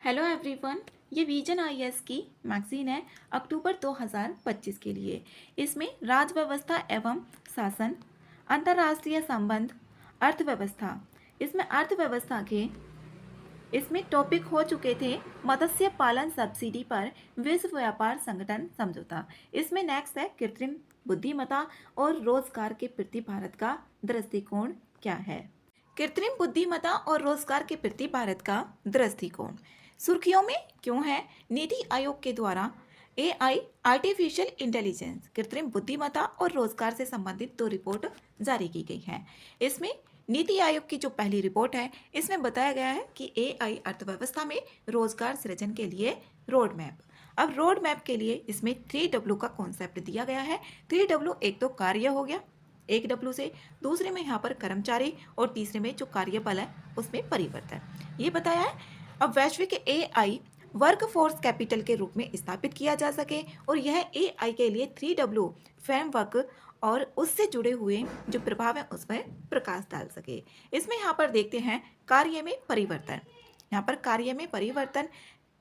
Hello everyone. ये vision IAS की magazine है अक्टूबर 2025 के लिए। इसमें राज्य व्यवस्था एवं शासन, अंतर्राष्ट्रीय संबंध, अर्थव्यवस्था, इसमें अर्थव्यवस्था के इसमें टॉपिक हो चुके थे मत्स्य पालन सब्सिडी पर विश्व व्यापार संगठन समझौता। इसमें नेक्स्ट है कृत्रिम बुद्धिमत्ता और रोजगार के प्रति भारत का दृष्टिकोण क्या है। कृत्रिम बुद्धिमत्ता और रोजगार के प्रति भारत का दृष्टिकोण सुर्खियों में क्यों है? नीति आयोग के द्वारा एआई आर्टिफिशियल इंटेलिजेंस, कृत्रिम बुद्धिमत्ता और रोजगार से संबंधित 2 रिपोर्ट जारी की गई है। इसमें नीति आयोग की जो पहली रिपोर्ट है इसमें बताया गया है कि एआई अर्थव्यवस्था में रोजगार सृजन के लिए रोड मैप। अब रोड मैप के लिए इसमें 3W का कॉन्सेप्ट दिया गया है। 3W एक तो कार्य हो गया, एक डब्ल्यू से, दूसरे में यहाँ पर कर्मचारी और तीसरे में जो कार्यबल है उसमें परिवर्तन, ये बताया है। अब वैश्विक एआई वर्क फोर्स कैपिटल के रूप में स्थापित किया जा सके और यह एआई के लिए 3W फ्रेमवर्क और उससे जुड़े हुए जो प्रभाव है उस पर प्रकाश डाल सके। इसमें यहाँ पर देखते हैं कार्य में परिवर्तन। यहाँ पर कार्य में परिवर्तन,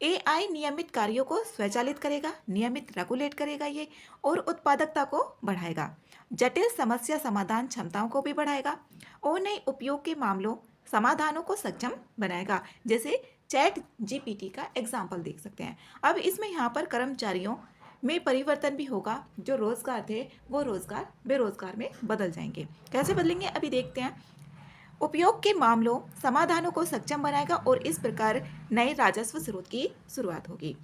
एआई नियमित कार्यों को स्वचालित करेगा, नियमित रेगुलेट करेगा ये, और उत्पादकता को बढ़ाएगा, जटिल समस्या समाधान क्षमताओं को भी बढ़ाएगा और नए उपयोग के मामलों समाधानों को सक्षम बनाएगा। जैसे चैट जीपीटी का एग्जाम्पल देख सकते हैं। अब इसमें यहाँ पर कर्मचारियों में परिवर्तन भी होगा, जो रोजगार थे वो रोजगार बेरोजगार में बदल जाएंगे। कैसे बदलेंगे अभी देखते हैं। उपयोग के मामलों समाधानों को सक्षम बनाएगा और इस प्रकार नए राजस्व स्रोत की शुरुआत होगी।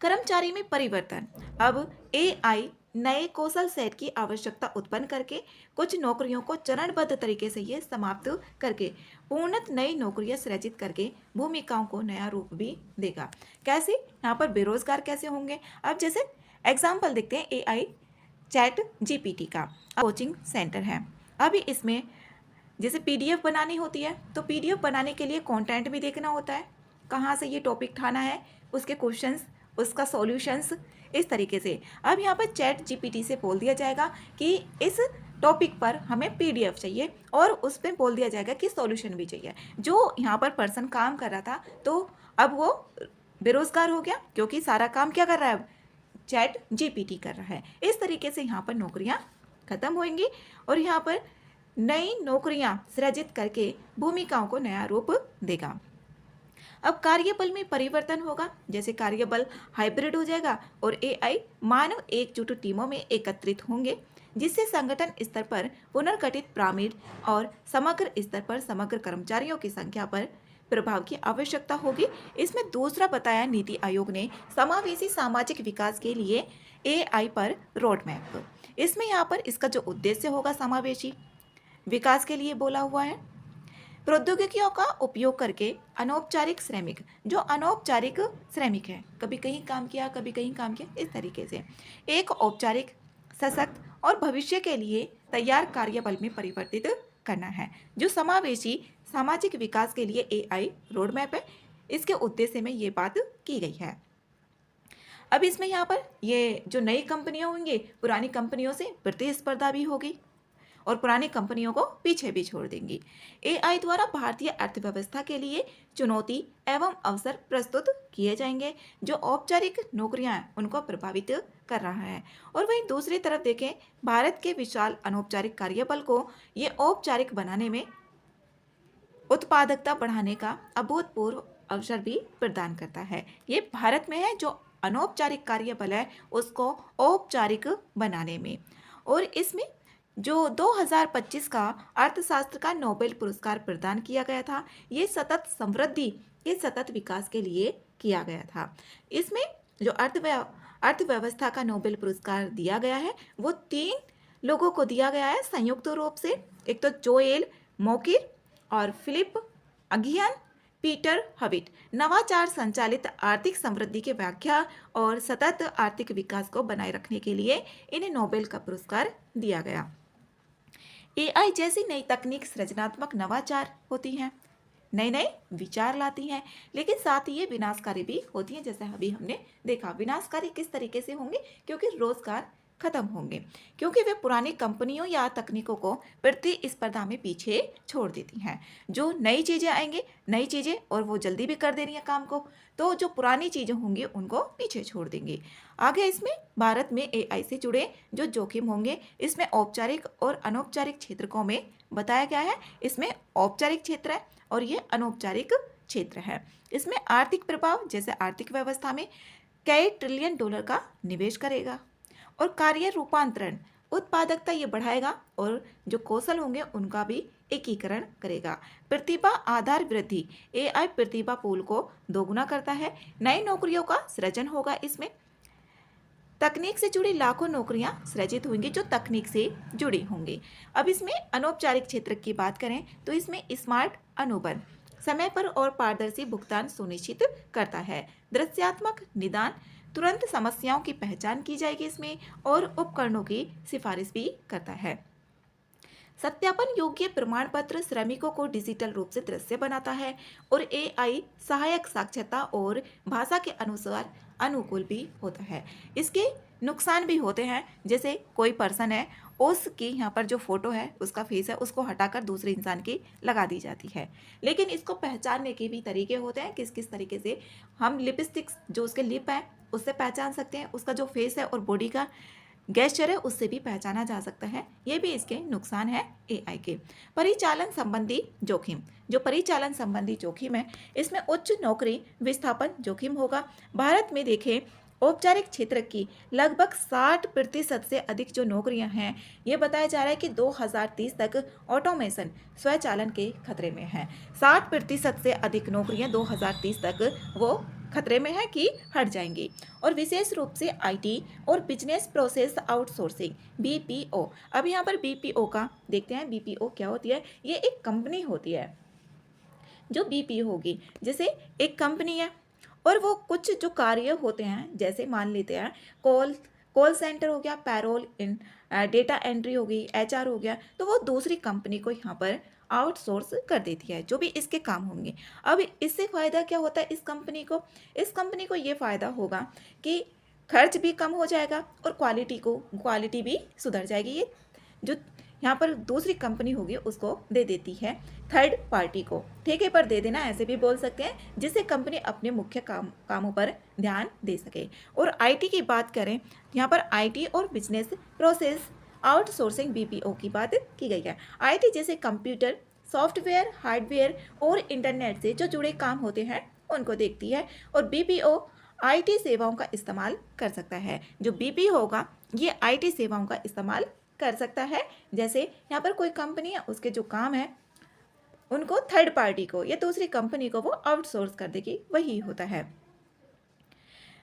कर्मचारी में परिवर्तन, अब एआई नए कौशल सेट की आवश्यकता उत्पन्न करके कुछ नौकरियों को चरणबद्ध तरीके से ये समाप्त करके पूर्णत नई नौकरियां सृजित करके भूमिकाओं को नया रूप भी देगा। कैसे? यहाँ पर बेरोजगार कैसे होंगे? अब जैसे एग्जाम्पल देखते हैं एआई चैट जीपीटी का। कोचिंग सेंटर है, अभी इसमें जैसे पीडीएफ बनानी होती है तो पीडीएफ बनाने के लिए कंटेंट भी देखना होता है, कहाँ से ये टॉपिक ठाना है, उसके क्वेश्चंस, उसका सॉल्यूशंस, इस तरीके से। अब यहाँ पर चैट जीपीटी से बोल दिया जाएगा कि इस टॉपिक पर हमें पीडीएफ चाहिए और उस पर बोल दिया जाएगा कि सॉल्यूशन भी चाहिए। जो यहाँ पर पर्सन काम कर रहा था तो अब वो बेरोजगार हो गया, क्योंकि सारा काम क्या कर रहा है? चैट जीपीटी कर रहा है। इस तरीके से यहाँ पर नौकरियाँ खत्म होंगी और यहाँ पर नई नौकरियां सृजित करके भूमिकाओं को नया रूप देगा। अब कार्यबल में परिवर्तन होगा, जैसे कार्यबल हाइब्रिड हो जाएगा और एआई मानव एकजुट टीमों में एकत्रित होंगे, जिससे संगठन स्तर पर पुनर्गठित पिरामिड और समग्र स्तर पर समग्र कर्मचारियों की संख्या पर प्रभाव की आवश्यकता होगी। इसमें दूसरा बताया नीति आयोग ने समावेशी सामाजिक विकास के लिए एआई पर रोड मैप। इसमें यहाँ पर इसका जो उद्देश्य होगा समावेशी विकास के लिए बोला हुआ है। प्रौद्योगिकियों का उपयोग करके अनौपचारिक श्रमिक, जो अनौपचारिक श्रमिक है, कभी कहीं काम किया कभी कहीं काम किया, इस तरीके से एक औपचारिक, सशक्त और भविष्य के लिए तैयार कार्यबल में परिवर्तित करना है, जो समावेशी सामाजिक विकास के लिए एआई रोड मैप है। इसके उद्देश्य में ये बात की गई है। अब इसमें यहाँ पर ये जो नई कंपनियां होंगी पुरानी कंपनियों से प्रतिस्पर्धा भी होगी और पुरानी कंपनियों को पीछे भी छोड़ देंगी। एआई द्वारा भारतीय अर्थव्यवस्था के लिए चुनौती एवं अवसर प्रस्तुत किए जाएंगे, जो औपचारिक नौकरियां हैं उनको प्रभावित कर रहा है। और वहीं दूसरी तरफ देखें, भारत के विशाल अनौपचारिक कार्यबल को ये औपचारिक बनाने में उत्पादकता बढ़ाने का अभूतपूर्व अवसर भी प्रदान करता है। ये भारत में है, जो अनौपचारिक कार्यबल है उसको औपचारिक बनाने में। और इसमें जो 2025 का अर्थशास्त्र का नोबेल पुरस्कार प्रदान किया गया था, ये सतत समृद्धि के सतत विकास के लिए किया गया था। इसमें जो अर्थव्यवस्था का नोबेल पुरस्कार दिया गया है वो 3 लोगों को दिया गया है संयुक्त रूप से। एक तो जोएल मोकिर और फिलिप अगियन, पीटर हविट। नवाचार संचालित आर्थिक समृद्धि की व्याख्या और सतत आर्थिक विकास को बनाए रखने के लिए इन्हें नोबेल का पुरस्कार दिया गया। एआई जैसी नई तकनीक सृजनात्मक नवाचार होती हैं, नए नए विचार लाती हैं, लेकिन साथ ही ये विनाशकारी भी होती हैं। जैसे अभी हमने देखा, विनाशकारी किस तरीके से होंगे? क्योंकि रोजगार खत्म होंगे, क्योंकि वे पुरानी कंपनियों या तकनीकों को प्रतिस्पर्धा में पीछे छोड़ देती हैं। जो नई चीज़ें आएंगी, नई चीज़ें, और वो जल्दी भी कर दे रही हैं काम को, तो जो पुरानी चीज़ें होंगी उनको पीछे छोड़ देंगी। आगे इसमें भारत में एआई से जुड़े जो जोखिम होंगे, इसमें औपचारिक और अनौपचारिक क्षेत्रों में बताया गया है। इसमें औपचारिक क्षेत्र है और ये अनौपचारिक क्षेत्र है। इसमें आर्थिक प्रभाव, जैसे आर्थिक व्यवस्था में कई ट्रिलियन डॉलर का निवेश करेगा। और कार्य रूपांतरण, उत्पादकता ये बढ़ाएगा और जो कौशल होंगे उनका भी एकीकरण करेगा। प्रतिभा आधार वृद्धि, एआई प्रतिभा पूल को दोगुना करता है। नई नौकरियों का सृजन होगा। इसमें तकनीक से जुड़ी लाखों नौकरियां सृजित होंगी जो तकनीक से जुड़ी होंगी। अब इसमें अनौपचारिक क्षेत्र की बात करें तो इसमें स्मार्ट अनुबंध समय पर और पारदर्शी भुगतान सुनिश्चित करता है। दृश्यात्मक निदान, तुरंत समस्याओं की पहचान की जाएगी इसमें, और उपकरणों की सिफारिश भी करता है। सत्यापन योग्य प्रमाण पत्र श्रमिकों को डिजिटल रूप से दृश्य बनाता है। और एआई सहायक साक्षरता और भाषा के अनुसार अनुकूल भी होता है। इसके नुकसान भी होते हैं, जैसे कोई पर्सन है, उसकी यहाँ पर जो फोटो है, उसका फेस है, उसको हटाकर दूसरे इंसान की लगा दी जाती है। लेकिन इसको पहचानने के भी तरीके होते हैं, किस किस तरीके से हम लिपस्टिक्स, जो उसके लिप है, उससे पहचान सकते हैं। उसका जो फेस है और बॉडी का गेस्चर है, उससे भी पहचाना जा सकता है। ये भी इसके नुकसान है एआई के। परिचालन संबंधी जोखिम, जो परिचालन संबंधी जोखिम है, इसमें उच्च नौकरी विस्थापन जोखिम होगा। भारत में देखें, औपचारिक क्षेत्र की लगभग 60% से अधिक जो नौकरियां हैं, ये बताया जा रहा है कि 2030 तक ऑटोमेशन, स्वचालन के खतरे में है। 60% से अधिक नौकरियां 2030 तक वो खतरे में है कि हट जाएंगी। और विशेष रूप से आईटी और बिजनेस प्रोसेस आउटसोर्सिंग, बीपीओ। अब यहाँ पर बीपीओ का देखते हैं, बीपीओ क्या होती है। ये एक कंपनी होती है जो बीपीओ होगी। जैसे एक कंपनी है और वो कुछ जो कार्य होते हैं, जैसे मान लेते हैं कॉल सेंटर हो गया, पैरोल, डेटा एंट्री होगी, एचआर हो गया, तो वो दूसरी कंपनी को यहाँ पर आउटसोर्स कर देती है, जो भी इसके काम होंगे। अब इससे फ़ायदा क्या होता है इस कंपनी को ये फ़ायदा होगा कि खर्च भी कम हो जाएगा और क्वालिटी भी सुधर जाएगी। ये जो यहाँ पर दूसरी कंपनी होगी उसको दे देती है थर्ड पार्टी को, ठेके पर दे देना ऐसे भी बोल सकते हैं, जिससे कंपनी अपने मुख्य कामों पर ध्यान दे सके। और आईटी की बात करें, यहाँ पर आईटी और बिजनेस प्रोसेस आउटसोर्सिंग बीपीओ की बात की गई है। आईटी जैसे कंप्यूटर, सॉफ्टवेयर, हार्डवेयर और इंटरनेट से जो जुड़े काम होते हैं उनको देखती है। और बीपीओ आईटी सेवाओं का इस्तेमाल कर सकता है। जो बीपीओ होगा ये आईटी सेवाओं का इस्तेमाल कर सकता है। जैसे यहाँ पर कोई कंपनी है, उसके जो काम है उनको थर्ड पार्टी को या दूसरी कंपनी को वो आउटसोर्स कर देगी, वही होता है।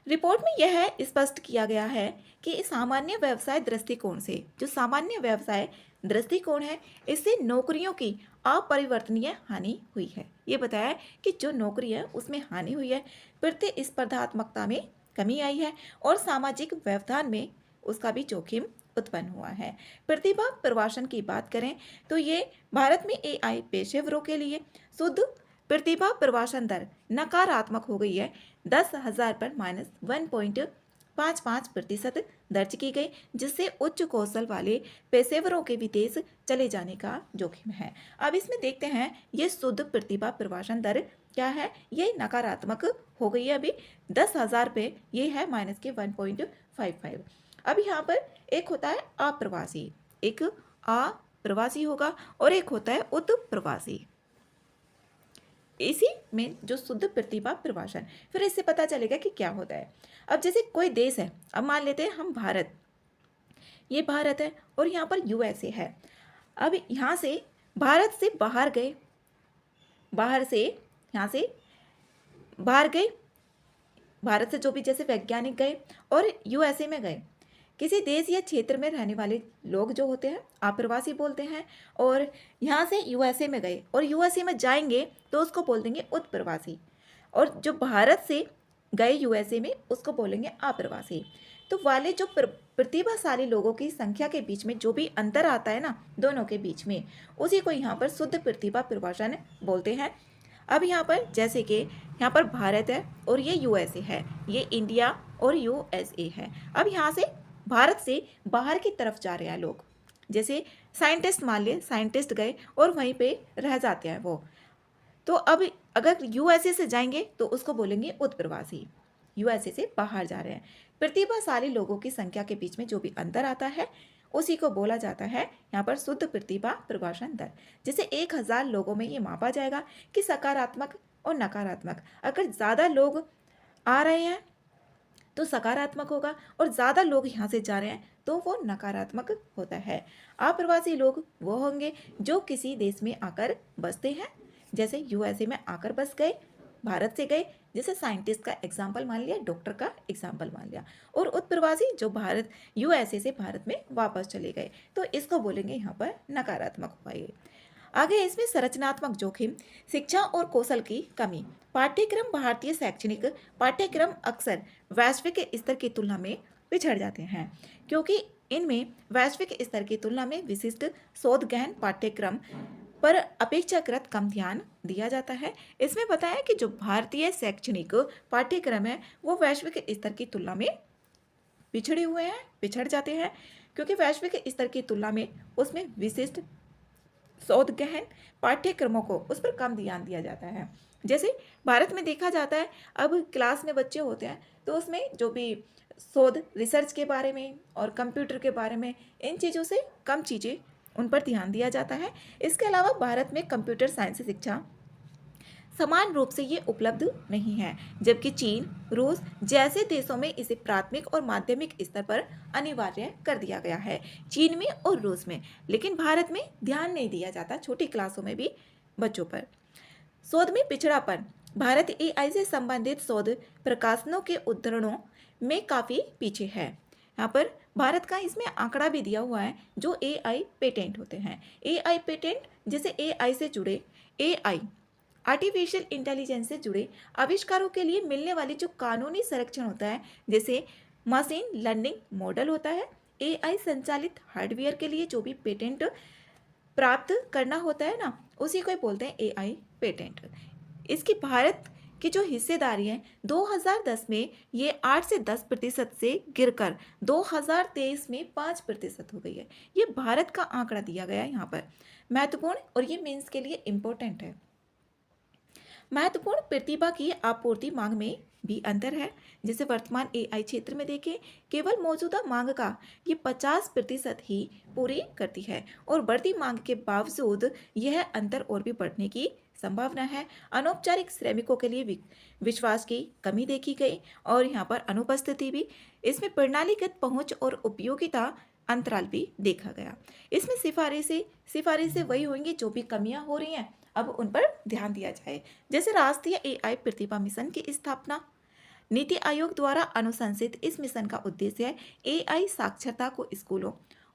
रिपोर्ट में यह स्पष्ट किया गया है कि सामान्य व्यवसाय दृष्टिकोण से, जो सामान्य व्यवसाय दृष्टिकोण है, इससे नौकरियों की अपरिवर्तनीय हानि हुई है। ये बताया है कि जो नौकरी है उसमें हानि हुई है, प्रतिस्पर्धात्मकता में कमी आई है और सामाजिक व्यवधान में उसका भी जोखिम उत्पन्न हुआ है। प्रतिभा प्रवासन की बात करें तो ये भारत में एआई पेशेवरों के लिए शुद्ध प्रतिभा प्रवासन दर नकारात्मक हो गई है। 10,000 पर -1.55% दर्ज की गई, जिससे उच्च कौशल वाले पेशेवरों के विदेश चले जाने का जोखिम है। अब इसमें देखते हैं ये शुद्ध प्रतिभा प्रवासन दर क्या है। ये नकारात्मक हो गई है अभी 10,000 पे, ये है -1.55। अब यहाँ पर एक होता है अप्रवासी, एक अप्रवासी होगा और एक होता है उत्प्रवासी। इसी में जो शुद्ध प्रतिभा प्रवासन, फिर इससे पता चलेगा कि क्या होता है। अब जैसे कोई देश है, अब मान लेते हैं हम भारत, ये भारत है और यहाँ पर यूएसए है। अब यहाँ से भारत से बाहर गए, बाहर से यहाँ से बाहर गए, भारत से जो भी जैसे वैज्ञानिक गए और यूएसए में गए। किसी देश या क्षेत्र में रहने वाले लोग जो होते हैं आप्रवासी बोलते हैं, और यहाँ से यूएसए में गए और यूएसए में जाएंगे तो उसको बोल देंगे उत्प्रवासी, और जो भारत से गए यूएसए में उसको बोलेंगे आप्रवासी। तो वाले जो प्रतिभाशाली लोगों की संख्या के बीच में जो भी अंतर आता है ना दोनों के बीच में, उसी को यहाँ पर शुद्ध प्रतिभा प्रवासन बोलते हैं। अब यहाँ पर जैसे कि यहाँ पर भारत है और ये यूएसए है, ये इंडिया और यूएसए है। अब यहाँ से भारत से बाहर की तरफ जा रहे हैं लोग, जैसे साइंटिस्ट मान लिए, साइंटिस्ट गए और वहीं पे रह जाते हैं वो, तो अब अगर यूएसए से जाएंगे तो उसको बोलेंगे उत्प्रवासी, यूएसए से बाहर जा रहे हैं। प्रतिभाशाली लोगों की संख्या के बीच में जो भी अंतर आता है उसी को बोला जाता है यहाँ पर शुद्ध प्रतिभा प्रभाषण दर। जैसे 1000 लोगों में ये मापा जाएगा कि सकारात्मक और नकारात्मक, अगर ज़्यादा लोग आ रहे हैं तो सकारात्मक होगा और ज़्यादा लोग यहाँ से जा रहे हैं तो वो नकारात्मक होता है। अप्रवासी लोग वो होंगे जो किसी देश में आकर बसते हैं, जैसे यूएसए में आकर बस गए, भारत से गए, जैसे साइंटिस्ट का एग्जाम्पल मान लिया, डॉक्टर का एग्जाम्पल मान लिया। और उत्प्रवासी जो भारत यूएसए से भारत में वापस चले गए, तो इसको बोलेंगे यहाँ पर नकारात्मक हुआ ये। आगे इसमें संरचनात्मक जोखिम, शिक्षा और कौशल की कमी। पाठ्यक्रम भारतीय शैक्षणिक पाठ्यक्रम अक्सर वैश्विक स्तर की तुलना में पिछड़ जाते हैं, क्योंकि इनमें वैश्विक स्तर की तुलना में विशिष्ट शोध गहन पाठ्यक्रम पर अपेक्षाकृत कम ध्यान दिया जाता है। इसमें बताया कि जो भारतीय शैक्षणिक पाठ्यक्रम है वो वैश्विक स्तर की तुलना में पिछड़े हुए हैं, पिछड़ जाते हैं, क्योंकि वैश्विक स्तर की तुलना में उसमें विशिष्ट शोध गहन पाठ्यक्रमों को उस पर कम ध्यान दिया जाता है। जैसे भारत में देखा जाता है, अब क्लास में बच्चे होते हैं तो उसमें जो भी शोध रिसर्च के बारे में और कंप्यूटर के बारे में, इन चीज़ों से कम चीज़ें उन पर ध्यान दिया जाता है। इसके अलावा भारत में कंप्यूटर साइंस शिक्षा समान रूप से ये उपलब्ध नहीं है, जबकि चीन, रूस जैसे देशों में इसे प्राथमिक और माध्यमिक स्तर पर अनिवार्य कर दिया गया है, चीन में और रूस में, लेकिन भारत में ध्यान नहीं दिया जाता छोटी क्लासों में भी बच्चों पर। शोध में पिछड़ापन, भारत एआई से संबंधित शोध प्रकाशनों के उद्धरणों में काफ़ी पीछे है। यहाँ पर भारत का इसमें आंकड़ा भी दिया हुआ है जो एआई पेटेंट होते हैं। एआई पेटेंट जैसे एआई से जुड़े, एआई आर्टिफिशियल इंटेलिजेंस से जुड़े आविष्कारों के लिए मिलने वाली जो कानूनी संरक्षण होता है, जैसे मशीन लर्निंग मॉडल होता है, एआई संचालित हार्डवेयर के लिए जो भी पेटेंट प्राप्त करना होता है ना, उसी को बोलते हैं एआई पेटेंट। इसकी भारत की जो हिस्सेदारी है 2010 में ये 8 से 10% से गिरकर 2023 में 5% हो गई है। ये भारत का आंकड़ा दिया गया है यहाँ पर, महत्वपूर्ण और ये मेंस के लिए इम्पोर्टेंट है। महत्वपूर्ण प्रतिभा की आपूर्ति मांग में भी अंतर है। जैसे वर्तमान एआई क्षेत्र में देखें, केवल मौजूदा मांग का ये 50% ही पूरी करती है और बढ़ती मांग के बावजूद यह अंतर और भी बढ़ने की संभावना है। अनौपचारिक श्रमिकों के लिए विश्वास की कमी देखी गई और यहाँ पर अनुपस्थिति भी। इसमें प्रणालीगत पहुंच और उपयोगिता अंतराल भी देखा गया। इसमें सिफारिशें वही होंगी जो भी कमियां हो रही हैं, अब उन पर ध्यान दिया जाए। जैसे राष्ट्रीय एआई प्रतिभा मिशन की स्थापना, नीति आयोग द्वारा अनुशंसित इस मिशन का उद्देश्य है एआई साक्षरता को स्कूलों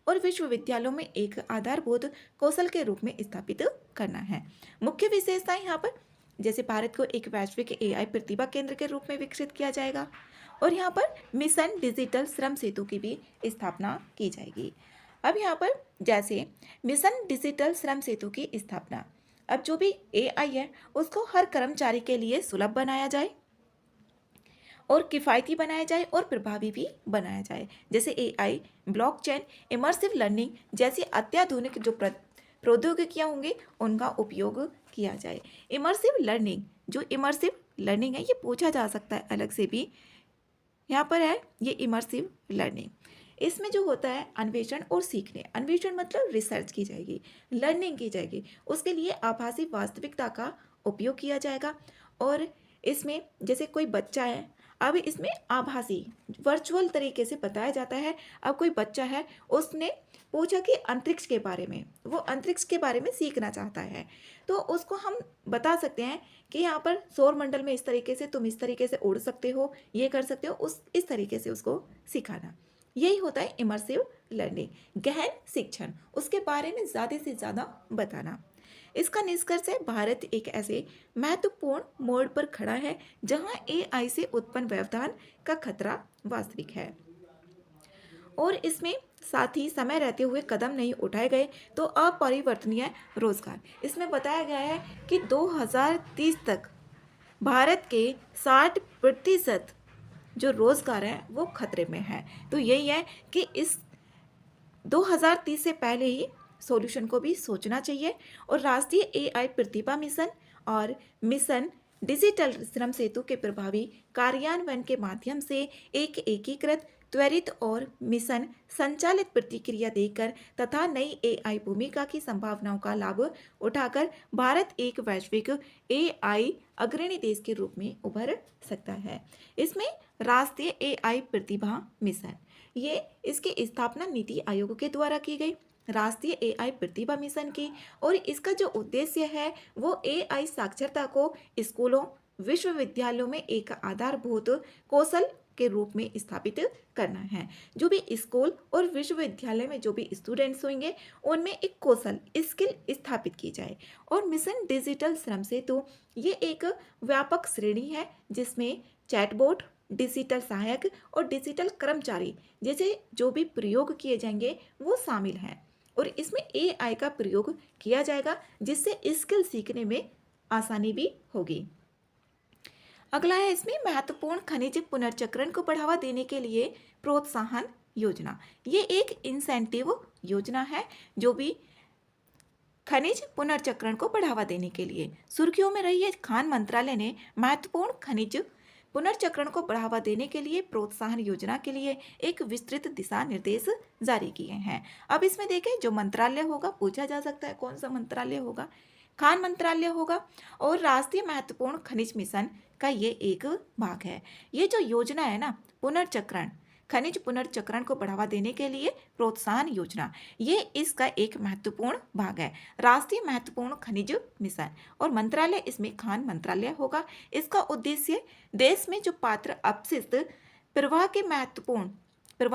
और विश्वविद्यालयों में एक आधारभूत कौशल के रूप में स्थापित करना है। मुख्य विशेषताएं यहाँ पर, जैसे भारत को एक वैश्विक एआई प्रतिभा केंद्र के रूप में विकसित किया जाएगा और यहाँ पर मिशन डिजिटल श्रम सेतु की भी स्थापना की जाएगी। अब यहाँ पर जैसे मिशन डिजिटल श्रम सेतु की स्थापना, अब जो भी एआई है उसको हर कर्मचारी के लिए सुलभ बनाया जाए और किफ़ायती बनाया जाए और प्रभावी भी बनाया जाए। जैसे एआई, ब्लॉकचेन, इमर्सिव लर्निंग जैसी अत्याधुनिक जो प्रौद्योगिकियाँ होंगी उनका उपयोग किया जाए। इमर्सिव लर्निंग है, ये पूछा जा सकता है अलग से भी, यहाँ पर है ये इमर्सिव लर्निंग। इसमें जो होता है अन्वेषण और सीखने, अन्वेषण मतलब रिसर्च की जाएगी, लर्निंग की जाएगी, उसके लिए आभासी वास्तविकता का उपयोग किया जाएगा। और इसमें जैसे कोई बच्चा है, अब इसमें आभासी वर्चुअल तरीके से बताया जाता है। अब कोई बच्चा है, उसने पूछा कि अंतरिक्ष के बारे में, वो अंतरिक्ष के बारे में सीखना चाहता है, तो उसको हम बता सकते हैं कि यहाँ पर सौरमंडल में इस तरीके से तुम इस तरीके से उड़ सकते हो, ये कर सकते हो, इस तरीके से उसको सिखाना। यही होता है इमर्सिव लर्निंग, गहन शिक्षण, उसके बारे में ज़्यादा से ज़्यादा बताना। इसका निष्कर्ष है भारत एक ऐसे महत्वपूर्ण मोड़ पर खड़ा है जहां एआई से उत्पन्न व्यवधान का खतरा वास्तविक है और इसमें साथ ही समय रहते हुए कदम नहीं उठाए गए तो अपरिवर्तनीय रोजगार। इसमें बताया गया है कि 2030 तक भारत के 60% जो रोजगार है वो खतरे में है। तो यही है कि इस 2030 से पहले ही सॉल्यूशन को भी सोचना चाहिए। और राष्ट्रीय एआई प्रतिभा मिशन और मिशन डिजिटल श्रम सेतु के प्रभावी कार्यान्वयन के माध्यम से एक एकीकृत, त्वरित और मिशन संचालित प्रतिक्रिया देकर तथा नई एआई भूमिका की संभावनाओं का लाभ उठाकर भारत एक वैश्विक एआई अग्रणी देश के रूप में उभर सकता है। इसमें राष्ट्रीय एआई प्रतिभा मिशन, ये इसकी स्थापना नीति आयोग के द्वारा की गई राष्ट्रीय एआई प्रतिभा मिशन की, और इसका जो उद्देश्य है वो एआई साक्षरता को स्कूलों, विश्वविद्यालयों में एक आधारभूत कौशल के रूप में स्थापित करना है। जो भी स्कूल और विश्वविद्यालय में जो भी स्टूडेंट्स होंगे उनमें एक कौशल, स्किल स्थापित की जाए। और मिशन डिजिटल श्रम सेतु ये एक व्यापक श्रेणी है जिसमें चैटबॉट, डिजिटल सहायक और डिजिटल कर्मचारी जैसे जो भी प्रयोग किए जाएंगे वो शामिल हैं। और इसमें एआई का प्रयोग किया जाएगा जिससे स्किल सीखने में आसानी भी होगी। अगला है इसमें महत्वपूर्ण खनिज पुनर्चक्रण को बढ़ावा देने के लिए प्रोत्साहन योजना। ये एक इंसेंटिव योजना है जो भी खनिज पुनर्चक्रण को बढ़ावा देने के लिए सुर्खियों में रही है। खान मंत्रालय ने महत्वपूर्ण खनिज पुनर्चक्रण को बढ़ावा देने के लिए प्रोत्साहन योजना के लिए एक विस्तृत दिशा निर्देश जारी किए हैं। अब इसमें देखें जो मंत्रालय होगा, पूछा जा सकता है कौन सा मंत्रालय होगा, खान मंत्रालय होगा। और राष्ट्रीय महत्वपूर्ण खनिज मिशन का ये एक भाग है। ये जो योजना है ना, पुनर्चक्रण, खनिज पुनर्चक्रण को बढ़ावा देने के लिए प्रोत्साहन योजना, ये इसका एक महत्वपूर्ण भाग है, राष्ट्रीय महत्वपूर्ण खनिज मिशन। और मंत्रालय इसमें खान मंत्रालय होगा। इसका उद्देश्य देश में जो पात्र अपशिष्ट प्रवाह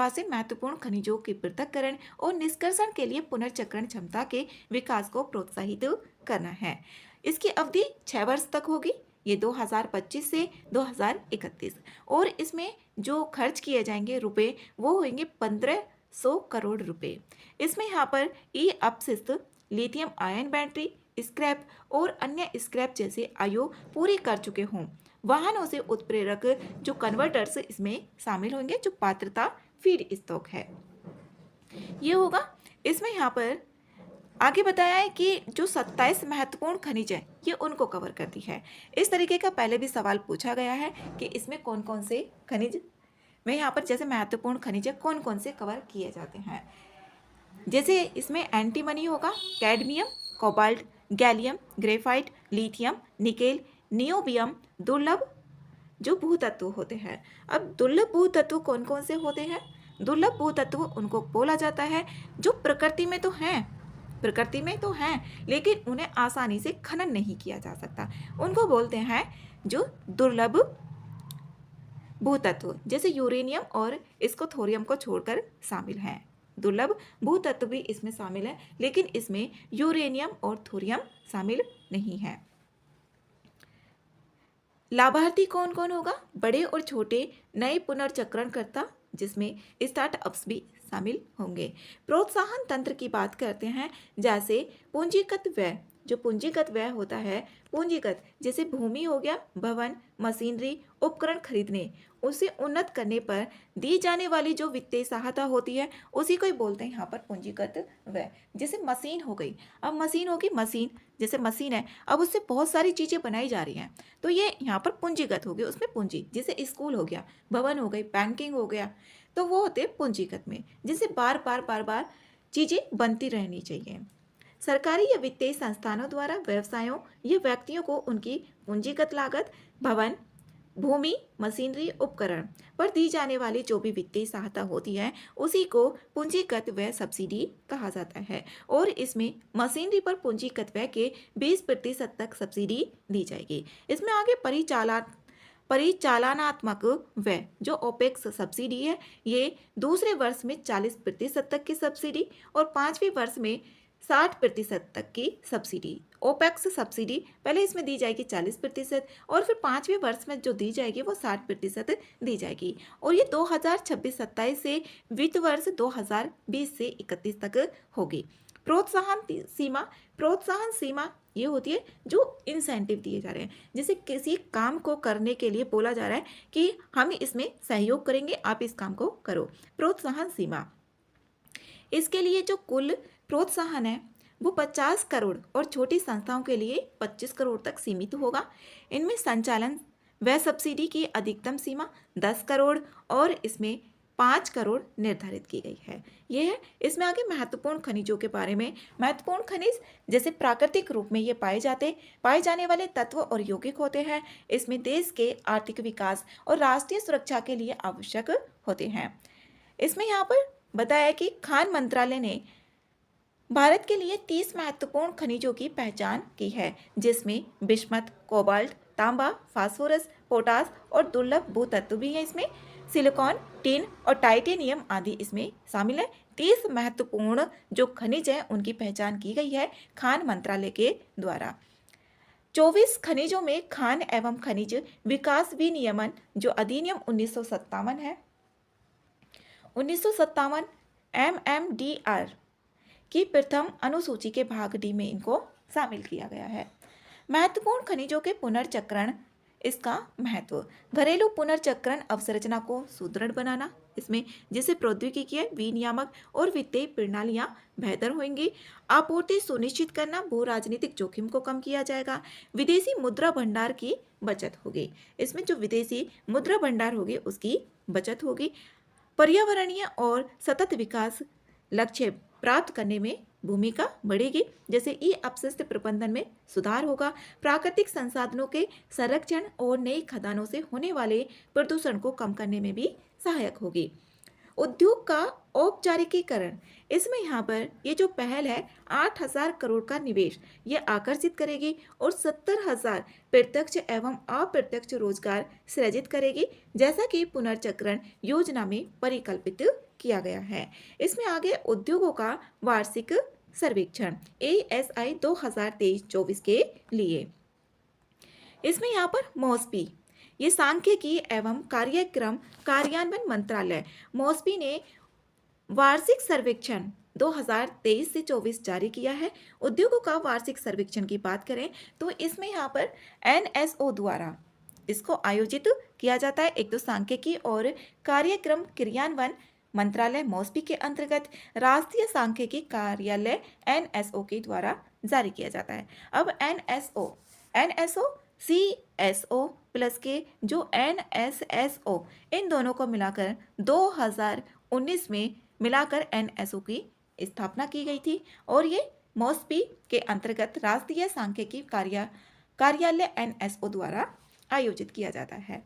से महत्वपूर्ण खनिजों के पृथक्करण और निष्कर्षण के लिए पुनर्चक्रण क्षमता के विकास को प्रोत्साहित करना है। इसकी अवधि 6 वर्ष तक होगी, ये 2025 से 2031। और इसमें जो खर्च किए जाएंगे रुपए वो होंगे 1500 करोड़ रुपए। इसमें यहाँ पर ई अपशिष्ट, लिथियम आयन बैटरी, स्क्रैप और अन्य स्क्रैप जैसे आयु पूरी कर चुके हों वाहनों से उत्प्रेरक जो कन्वर्टर्स इसमें शामिल होंगे, जो पात्रता फीड स्टॉक है ये होगा। इसमें यहाँ पर आगे बताया है कि जो 27 महत्वपूर्ण खनिज है ये उनको कवर करती है। इस तरीके का पहले भी सवाल पूछा गया है कि इसमें कौन कौन से खनिज में यहाँ पर जैसे महत्वपूर्ण खनिज है कौन कौन से कवर किए जाते हैं। जैसे इसमें एंटीमनी होगा, cadmium, cobalt, gallium, graphite, lithium, nickel, niobium, दुर्लभ जो भूतत्व होते हैं। अब दुर्लभ भूतत्व कौन कौन से होते हैं? दुर्लभ भूतत्व उनको बोला जाता है जो प्रकृति में तो हैं लेकिन उन्हें आसानी से खनन नहीं किया जा सकता, उनको बोलते हैं जो दुर्लभ भूतत्व। जैसे यूरेनियम और इसको थोरियम को छोड़कर शामिल हैं। दुर्लभ भूतत्व भी इसमें शामिल है लेकिन इसमें यूरेनियम और थोरियम शामिल नहीं है। लाभार्थी कौन कौन होगा? बड़े और छोटे नए पुनर्चक्रणकर्ता जिसमें स्टार्टअप्स भी शामिल होंगे। प्रोत्साहन तंत्र की बात करते हैं, जैसे पूंजीगत व्यय। जो पूंजीगत व्यय होता है, पूंजीगत जैसे भूमि हो गया, भवन, मशीनरी, उपकरण खरीदने, उसे उन्नत करने पर दी जाने वाली जो वित्तीय सहायता होती है उसी को ही बोलते हैं यहाँ पर पूंजीगत व्यय। जैसे मशीन हो गई, अब मशीन होगी, मशीन जैसे मशीन है अब उससे बहुत सारी चीज़ें बनाई जा रही हैं तो ये यहाँ पर पूंजीगत हो गई, उसमें पूंजी। जैसे स्कूल हो गया, भवन हो गई, बैंकिंग हो गया, तो वो होते पूंजीगत में, जिससे बार बार चीज़ें बनती रहनी चाहिए। सरकारी या वित्तीय संस्थानों द्वारा व्यवसायों या व्यक्तियों को उनकी पूंजीगत लागत, भवन, भूमि, मशीनरी, उपकरण पर दी जाने वाली जो भी वित्तीय सहायता होती है उसी को पूंजीगत व्यय सब्सिडी कहा जाता है। और इसमें मशीनरी पर पूंजीगत व्यय के 20% तक सब्सिडी दी जाएगी। इसमें आगे परिचालनात्मक व्यय जो ओपेक्स सब्सिडी है, ये दूसरे वर्ष में 40% तक की सब्सिडी और 5वें वर्ष में 60% तक की सब्सिडी। ओपेक्स सब्सिडी पहले इसमें दी जाएगी 40% और फिर 5वें वर्ष में जो दी जाएगी वो 60% दी जाएगी। और ये 2026-27 से वित्त वर्ष 2020 से 31 तक होगी। प्रोत्साहन सीमा ये होती है जो इंसेंटिव दिए जा रहे हैं, जैसे किसी काम को करने के लिए बोला जा रहा है कि हम इसमें सहयोग करेंगे, आप इस काम को करो। प्रोत्साहन सीमा, इसके लिए जो कुल प्रोत्साहन है वो 50 करोड़ और छोटी संस्थाओं के लिए 25 करोड़ तक सीमित होगा। इनमें संचालन व सब्सिडी की अधिकतम सीमा 10 करोड़ और इसमें 5 करोड़ निर्धारित की गई है। यह है। इसमें आगे महत्वपूर्ण खनिजों के बारे में। महत्वपूर्ण खनिज जैसे प्राकृतिक रूप में ये पाए जाने वाले तत्व और यौगिक होते हैं। इसमें देश के आर्थिक विकास और राष्ट्रीय सुरक्षा के लिए आवश्यक होते हैं। इसमें यहाँ पर बताया कि खान मंत्रालय ने भारत के लिए 30 महत्वपूर्ण खनिजों की पहचान की है, जिसमें बिस्मथ, कोबाल्ट, तांबा, फास्फोरस, पोटास और दुर्लभ भूतत्व भी है। इसमें सिलिकॉन, टिन और टाइटेनियम आदि इसमें शामिल है। 30 महत्वपूर्ण जो खनिज हैं उनकी पहचान की गई है खान मंत्रालय के द्वारा। 24 खनिजों में खान एवं खनिज विकास विनियमन जो अधिनियम 1957 है, 1957 MMDR की प्रथम अनुसूची के भाग डी में इनको शामिल किया गया है। महत्वपूर्ण खनिजों के पुनर्चक्रण, इसका महत्व, घरेलू पुनर्चक्रण अवसंरचना को सुदृढ़ बनाना, इसमें जैसे प्रौद्योगिकी विनियामक और वित्तीय प्रणालियां बेहतर होंगी। आपूर्ति सुनिश्चित करना, भू राजनीतिक जोखिम को कम किया जाएगा। विदेशी मुद्रा भंडार की बचत होगी, इसमें जो विदेशी मुद्रा भंडार होगी उसकी बचत होगी। पर्यावरणीय और सतत विकास लक्ष्य प्राप्त करने में भूमिका बढ़ेगी, जैसे ई अपशिष्ट प्रबंधन में सुधार होगा। प्राकृतिक संसाधनों के संरक्षण और नई खदानों से होने वाले प्रदूषण को कम करने में भी सहायक होगी। उद्योग का औपचारिकीकरण, इसमें यहाँ पर ये जो पहल है 8,000 करोड़ का निवेश ये आकर्षित करेगी और 70,000 प्रत्यक्ष एवं अप्रत्यक्ष रोजगार सृजित करेगी, जैसा कि पुनर्चक्रण योजना में परिकल्पित किया गया है। इसमें आगे उद्योगों का वार्षिक सर्वेक्षण ASI 2023-24 के लिए, इसमें यहाँ पर मॉस्पी, ये सांख्यिकी एवं कार्यक्रम कार्यान्वयन मंत्रालय मॉस्पी ने वार्षिक सर्वेक्षण 2023 से 24 जारी किया है। उद्योगों का वार्षिक सर्वेक्षण की बात करें तो इसमें यहाँ पर NSO द्वारा इसको आयोजित किया जाता है। एक तो सांख्यिकी और कार्यक्रम क्रियान्वयन मंत्रालय मॉस्पी के अंतर्गत राष्ट्रीय सांख्यिकी कार्यालय NSO के द्वारा जारी किया जाता है। अब NSO CSO प्लस के जो NSSO, इन दोनों को मिलाकर 2019 में मिलाकर NSO की स्थापना की गई थी और ये मॉस्पी के अंतर्गत राष्ट्रीय सांख्यिकी कार्यालय NSO द्वारा आयोजित किया जाता है।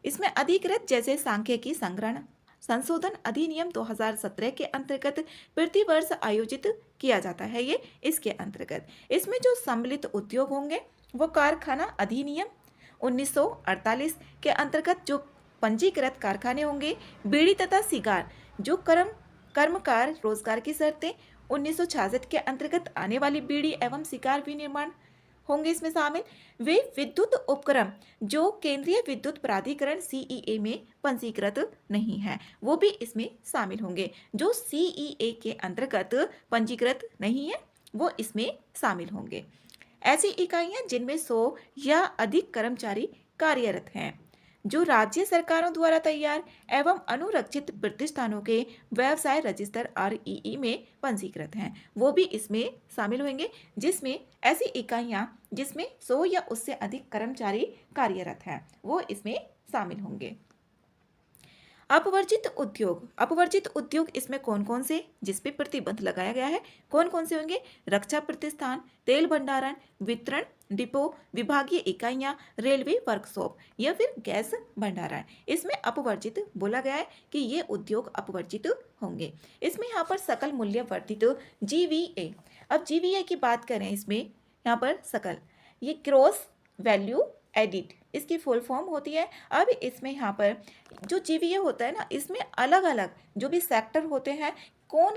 इसमें अधिकृत जैसे सांख्यिकी संग्रहण संशोधन अधिनियम 2017 के अंतर्गत प्रतिवर्ष आयोजित किया जाता है। ये इसके अंतर्गत इसमें जो सम्मिलित उद्योग होंगे वो कारखाना अधिनियम 1948 के अंतर्गत जो पंजीकृत कारखाने होंगे, बीड़ी तथा सिगार जो कर्मकार रोजगार की शर्तें 1966 के अंतर्गत आने वाली बीड़ी एवं सिगार विनिर्माण होंगे इसमें शामिल। वे विद्युत उपक्रम जो केंद्रीय विद्युत प्राधिकरण CEA में पंजीकृत नहीं है वो भी इसमें शामिल होंगे। जो CEA के अंतर्गत पंजीकृत नहीं है वो इसमें शामिल होंगे। ऐसी इकाइयां जिनमें 100 या अधिक कर्मचारी कार्यरत हैं, जो राज्य सरकारों द्वारा तैयार एवं अनुरक्षित प्रतिष्ठानों के व्यवसाय रजिस्टर REE में पंजीकृत हैं वो भी इसमें शामिल होंगे। जिसमें ऐसी इकाइयां जिसमें 100 या उससे अधिक कर्मचारी कार्यरत हैं वो इसमें शामिल होंगे। अपवर्जित उद्योग इसमें कौन कौन से जिस पे प्रतिबंध लगाया गया है, कौन कौन से होंगे? रक्षा प्रतिष्ठान, तेल भंडारण, वितरण डिपो, विभागीय इकाइयां, रेलवे वर्कशॉप या फिर गैस भंडारण, इसमें अपवर्जित बोला गया है कि ये उद्योग अपवर्जित होंगे। इसमें यहाँ पर सकल मूल्य वर्धित GVA, अब GVA की बात करें इसमें यहाँ पर सकल, ये क्रॉस वैल्यू एडिट इसकी फुल फॉर्म होती है। अब इसमें यहाँ पर जो GVA होता है ना, इसमें अलग अलग जो भी सेक्टर होते हैं, कौन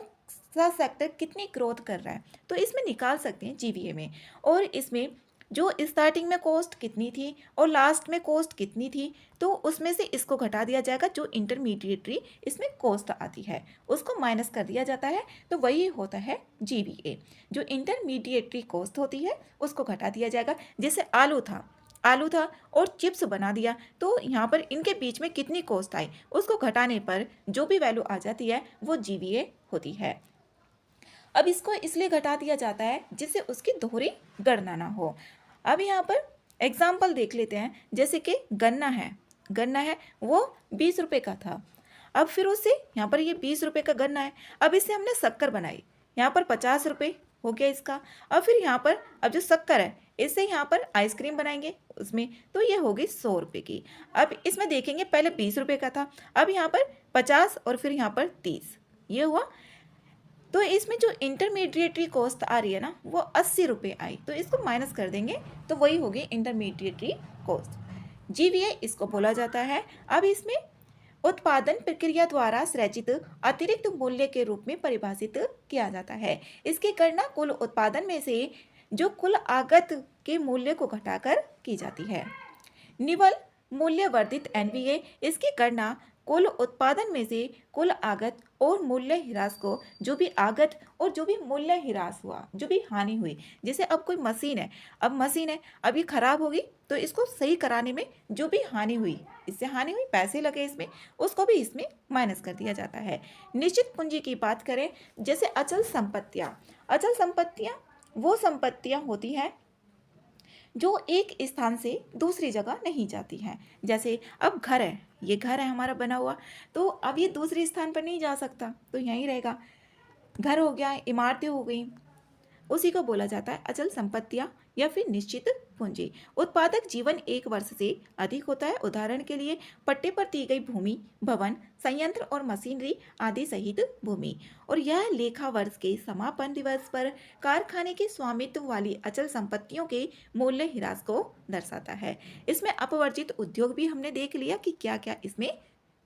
सा सेक्टर कितनी ग्रोथ कर रहा है तो इसमें निकाल सकते हैं GVA में। और इसमें जो स्टार्टिंग में कॉस्ट कितनी थी और लास्ट में कॉस्ट कितनी थी, तो उसमें से इसको घटा दिया जाएगा। जो इंटरमीडिएटरी इसमें कॉस्ट आती है उसको माइनस कर दिया जाता है, तो वही होता है GVA। जो इंटरमीडिएटरी कॉस्ट होती है उसको घटा दिया जाएगा। जैसे आलू था और चिप्स बना दिया, तो यहाँ पर इनके बीच में कितनी कॉस्ट आई उसको घटाने पर जो भी वैल्यू आ जाती है वो GVA होती है। अब इसको इसलिए घटा दिया जाता है जिससे उसकी दोहरी गणना ना हो। अब यहाँ पर एग्जाम्पल देख लेते हैं। जैसे कि गन्ना है वो 20 रुपये का था। अब फिर उससे यहाँ पर ये 20 रुपये का गन्ना है, अब इससे हमने शक्कर बनाई, यहाँ पर 50 रुपये हो गया इसका। अब फिर यहाँ पर अब जो शक्कर है इससे यहाँ पर आइसक्रीम बनाएंगे उसमें, तो ये होगी 100 रुपये की। अब इसमें देखेंगे पहले 20 रुपये का था, अब यहाँ पर 50 और फिर यहाँ पर 30, ये हुआ। तो इसमें जो इंटरमीडिएटरी कॉस्ट आ रही है ना वो 80 रुपये आई, तो इसको माइनस कर देंगे तो वही होगी इंटरमीडिएटरी कॉस्ट। GVA इसको बोला जाता है। अब इसमें उत्पादन प्रक्रिया द्वारा सृजित अतिरिक्त मूल्य के रूप में परिभाषित किया जाता है। इसकी गणना कुल उत्पादन में से जो कुल आगत के मूल्य को घटाकर की जाती है। निवल मूल्य वर्धित NVA इसकी गणना कुल उत्पादन में से कुल आगत और मूल्य ह्रास को, जो भी आगत और जो भी मूल्य ह्रास हुआ, जो भी हानि हुई, जैसे अब कोई मशीन है, अब ये खराब होगी तो इसको सही कराने में जो भी हानि हुई, इससे हानि हुई, पैसे लगे इसमें, उसको भी इसमें माइनस कर दिया जाता है। निश्चित पूंजी की बात करें, जैसे अचल संपत्तियां वो संपत्तियां होती हैं जो एक स्थान से दूसरी जगह नहीं जाती हैं। जैसे अब घर है, ये घर है हमारा बना हुआ, तो अब ये दूसरे स्थान पर नहीं जा सकता, तो यहीं रहेगा। घर हो गया, इमारतें हो गई, उसी को बोला जाता है अचल संपत्तियां या फिर निश्चित पूंजी। उत्पादक जीवन 1 वर्ष से अधिक होता है। उदाहरण के लिए पट्टे पर दी गई भूमि, भवन, संयंत्र और मशीनरी आदि सहित भूमि। और यह लेखा वर्ष के समापन दिवस पर कारखाने के स्वामित्व वाली अचल संपत्तियों के मूल्य ह्रास को दर्शाता है। इसमें अपवर्जित उद्योग भी हमने देख लिया कि क्या क्या इसमें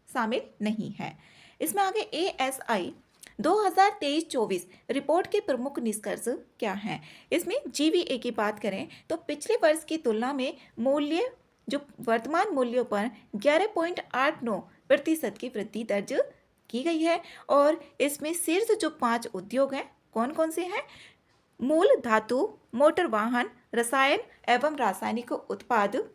शामिल नहीं है। इसमें आगे ASI 2023-24 रिपोर्ट के प्रमुख निष्कर्ष क्या हैं। इसमें GVA की बात करें तो पिछले वर्ष की तुलना में मूल्य, जो वर्तमान मूल्यों पर 11.89% की वृद्धि दर्ज की गई है। और इसमें शीर्ष जो 5 उद्योग हैं कौन कौन से हैं? मूल धातु, मोटर वाहन, रसायन एवं रासायनिक उत्पाद,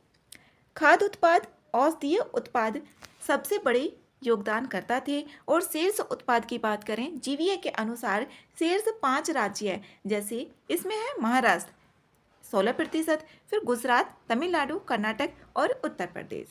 खाद्य उत्पाद, औषधीय उत्पाद सबसे बड़े योगदानकर्ता थे। और शीर्ष उत्पाद की बात करें GVA के अनुसार शीर्ष 5 राज्य है, जैसे इसमें है महाराष्ट्र 16%, फिर गुजरात, तमिलनाडु, कर्नाटक और उत्तर प्रदेश।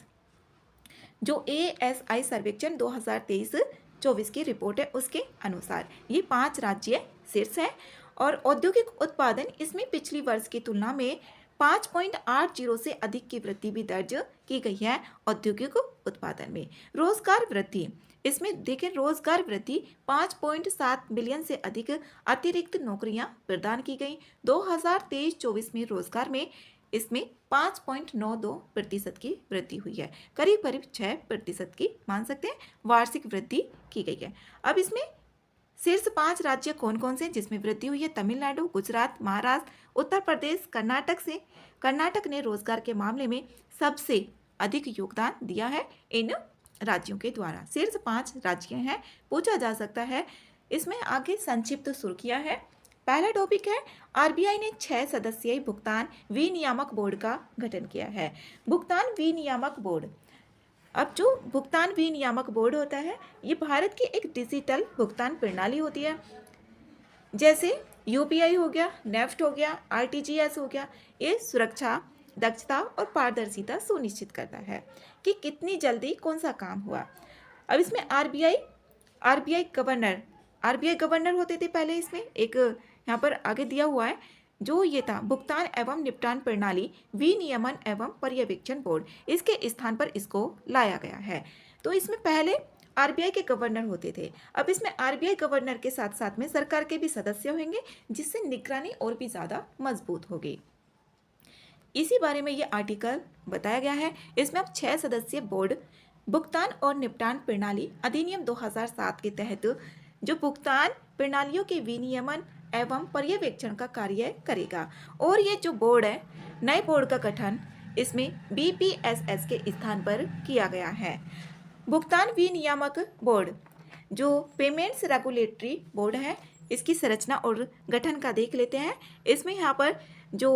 जो ASI सर्वेक्षण 2023-24 की रिपोर्ट है उसके अनुसार ये 5 राज्य शीर्ष है। और औद्योगिक उत्पादन इसमें पिछली वर्ष की तुलना में 5.80 से अधिक की वृद्धि भी दर्ज की गई है। औद्योगिक उत्पादन में रोजगार वृद्धि, इसमें देखें रोजगार वृद्धि 5.7 मिलियन से अधिक अतिरिक्त नौकरियां प्रदान की गई। 2023-24 में रोजगार में इसमें 5.92% की वृद्धि हुई है, करीब करीब 6% की मान सकते हैं वार्षिक वृद्धि की गई है। अब इसमें शीर्ष 5 राज्य कौन कौन से जिसमें वृद्धि हुई है? तमिलनाडु, गुजरात, महाराष्ट्र, उत्तर प्रदेश, कर्नाटक ने रोजगार के मामले में सबसे अधिक योगदान दिया है इन राज्यों के द्वारा। शीर्ष 5 राज्य हैं, पूछा जा सकता है। इसमें आगे संक्षिप्त सुर्खियां है। पहला टॉपिक है RBI ने 6 सदस्यीय भुगतान विनियामक बोर्ड का गठन किया है। भुगतान विनियामक बोर्ड, अब जो भुगतान विनियामक बोर्ड होता है ये भारत की एक डिजिटल भुगतान प्रणाली होती है। जैसे UPI हो गया, नेफ्ट हो गया, RTGS हो गया। ये सुरक्षा, दक्षता और पारदर्शिता सुनिश्चित करता है कि कितनी जल्दी कौन सा काम हुआ। अब इसमें RBI गवर्नर होते थे पहले। इसमें एक यहाँ पर आगे दिया हुआ है जो ये था भुगतान एवं निपटान प्रणाली विनियमन एवं पर्यवेक्षण बोर्ड, इसके स्थान पर इसको लाया गया है। तो इसमें पहले RBI के गवर्नर होते थे। अब इसमें RBI गवर्नर के साथ साथ में सरकार के भी सदस्य होंगे, जिससे निगरानी और भी ज़्यादा मजबूत होगी। इसी बारे में ये आर्टिकल बताया गया है। इसमें अब 6 सदस्यीय बोर्ड भुगतान और निपटान प्रणाली अधिनियम 2007 के तहत जो भुगतान प्रणालियों के विनियमन एवं पर्यवेक्षण का कार्य करेगा। और ये जो बोर्ड है नए बोर्ड का गठन इसमें BPSS के स्थान पर किया गया है। भुगतान विनियामक बोर्ड जो पेमेंट्स रेगुलेटरी बोर्ड है, इसकी संरचना और गठन का देख लेते हैं। इसमें यहाँ पर जो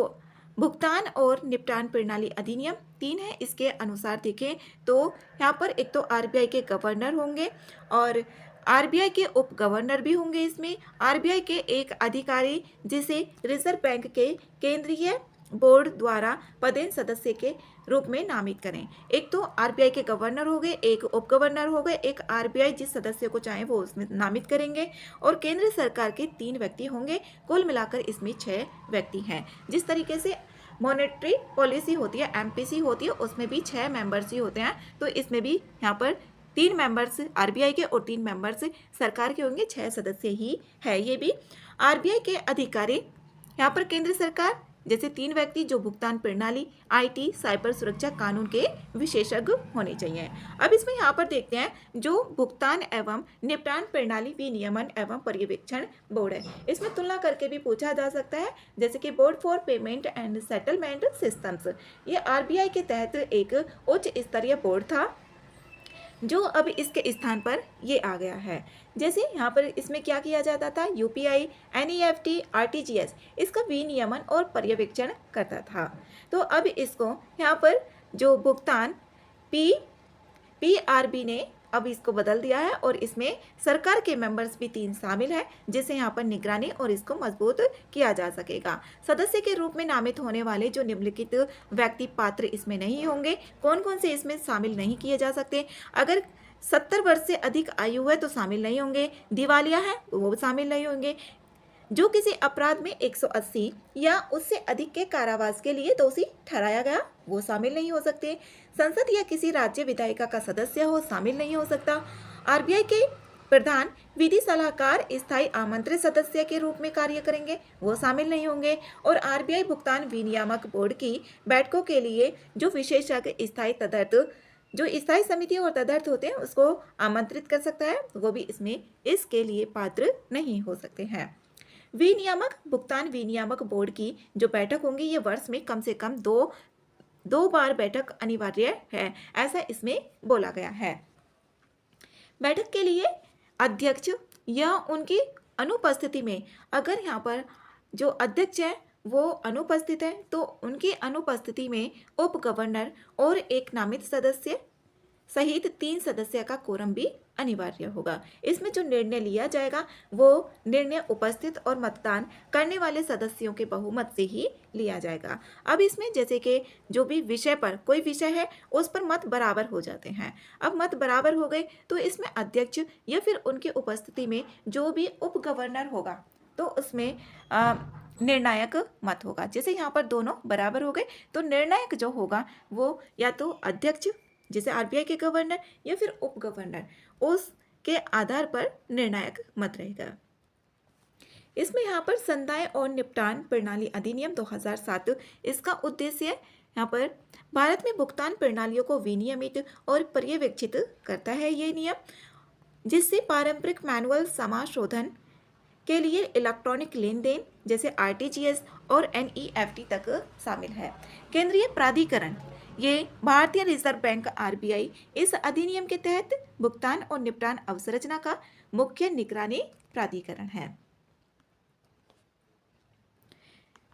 भुगतान और निपटान प्रणाली अधिनियम 3 है, इसके अनुसार देखें तो यहाँ पर एक तो RBI के गवर्नर होंगे और RBI के उप गवर्नर भी होंगे। इसमें RBI के एक अधिकारी जिसे रिजर्व बैंक के केंद्रीय बोर्ड द्वारा पदेन सदस्य के रूप में नामित करें। एक तो RBI के गवर्नर हो गए, एक उप गवर्नर हो गए, एक RBI जिस सदस्य को चाहे वो उसमें नामित करेंगे और केंद्र सरकार के 3 व्यक्ति होंगे। कुल मिलाकर इसमें 6 व्यक्ति हैं। जिस तरीके से मॉनेटरी पॉलिसी होती है, MPC होती है, उसमें भी 6 मेंबर्स ही होते हैं, तो इसमें भी यहाँ पर 3 मेंबर्स RBI के और 3 मेंबर्स सरकार के होंगे। 6 सदस्य ही है। ये भी RBI के अधिकारी यहाँ पर केंद्र सरकार जैसे 3 व्यक्ति जो भुगतान प्रणाली, IT, साइबर सुरक्षा कानून के विशेषज्ञ होने चाहिए। अब इसमें यहाँ पर देखते हैं जो भुगतान एवं निपटान प्रणाली विनियमन एवं पर्यवेक्षण बोर्ड है, इसमें तुलना करके भी पूछा जा सकता है। जैसे कि board for payment and settlement systems, ये RBI के तहत एक उच्च स्तरीय बोर्ड था जो अब इसके स्थान पर ये आ गया है। जैसे यहाँ पर इसमें क्या किया जाता था, UPI, NEFT, RTGS, इसका विनियमन और पर्यवेक्षण करता था। तो अब इसको यहाँ पर जो भुगतान PRB ने अब इसको बदल दिया है और इसमें सरकार के मेंबर्स भी 3 शामिल है, जिससे यहाँ पर निगरानी और इसको मजबूत किया जा सकेगा। सदस्य के रूप में नामित होने वाले जो निम्नलिखित व्यक्ति पात्र इसमें नहीं होंगे। कौन कौन से इसमें शामिल नहीं किए जा सकते? अगर 70 वर्ष से अधिक आयु है तो शामिल नहीं होंगे, दिवालिया है वो शामिल नहीं होंगे, जो किसी अपराध में 180 या उससे अधिक के कारावास के लिए दोषी ठहराया गया वो शामिल नहीं हो सकते, संसद या किसी राज्य विधायिका का सदस्य हो शामिल नहीं हो सकता, RBI के प्रधान विधि सलाहकार स्थायी आमंत्रित सदस्य के रूप में कार्य करेंगे वो शामिल नहीं होंगे, और RBI भुगतान विनियामक बोर्ड की बैठकों के लिए जो विशेषज्ञ स्थायी तदर्थ जो स्थायी समिति और तदर्थ होते हैं उसको आमंत्रित कर सकता है, वो भी इसमें इसके लिए पात्र नहीं हो सकते हैं। विनियामक भुगतान विनियामक बोर्ड की जो बैठक होंगी ये वर्ष में कम से कम दो बार बैठक अनिवार्य है, ऐसा इसमें बोला गया है। बैठक के लिए अध्यक्ष या उनकी अनुपस्थिति में, अगर यहाँ पर जो अध्यक्ष है वो अनुपस्थित है तो उनकी अनुपस्थिति में उप गवर्नर और एक नामित सदस्य सहित 3 सदस्य का कोरम भी अनिवार्य होगा। इसमें जो निर्णय लिया जाएगा वो निर्णय उपस्थित और मतदान करने वाले सदस्यों के बहुमत से ही लिया जाएगा। अब इसमें जैसे कि जो भी विषय पर कोई विषय है उस पर मत बराबर हो जाते हैं। अब मत बराबर हो गए तो इसमें अध्यक्ष या फिर उनकी उपस्थिति में जो भी उप गवर्नर होगा तो उसमें निर्णायक मत होगा। जैसे यहाँ पर दोनों बराबर हो गए तो निर्णायक जो होगा वो या तो अध्यक्ष जैसे RBI के गवर्नर या फिर उप गवर्नर, उसके आधार पर निर्णायक मत रहेगा। इसमें यहाँ पर संदाय और निपटान प्रणाली अधिनियम 2007, इसका उद्देश्य यहाँ पर भारत में भुगतान प्रणालियों को विनियमित और पर्यवेक्षित करता है ये नियम, जिससे पारंपरिक मैनुअल समाशोधन के लिए इलेक्ट्रॉनिक लेन देन जैसे RTGS और NEFT तक शामिल है। केंद्रीय प्राधिकरण, ये भारतीय रिजर्व बैंक RBI इस अधिनियम के तहत भुगतान और निपटान अवसंरचना का मुख्य निगरानी प्राधिकरण है।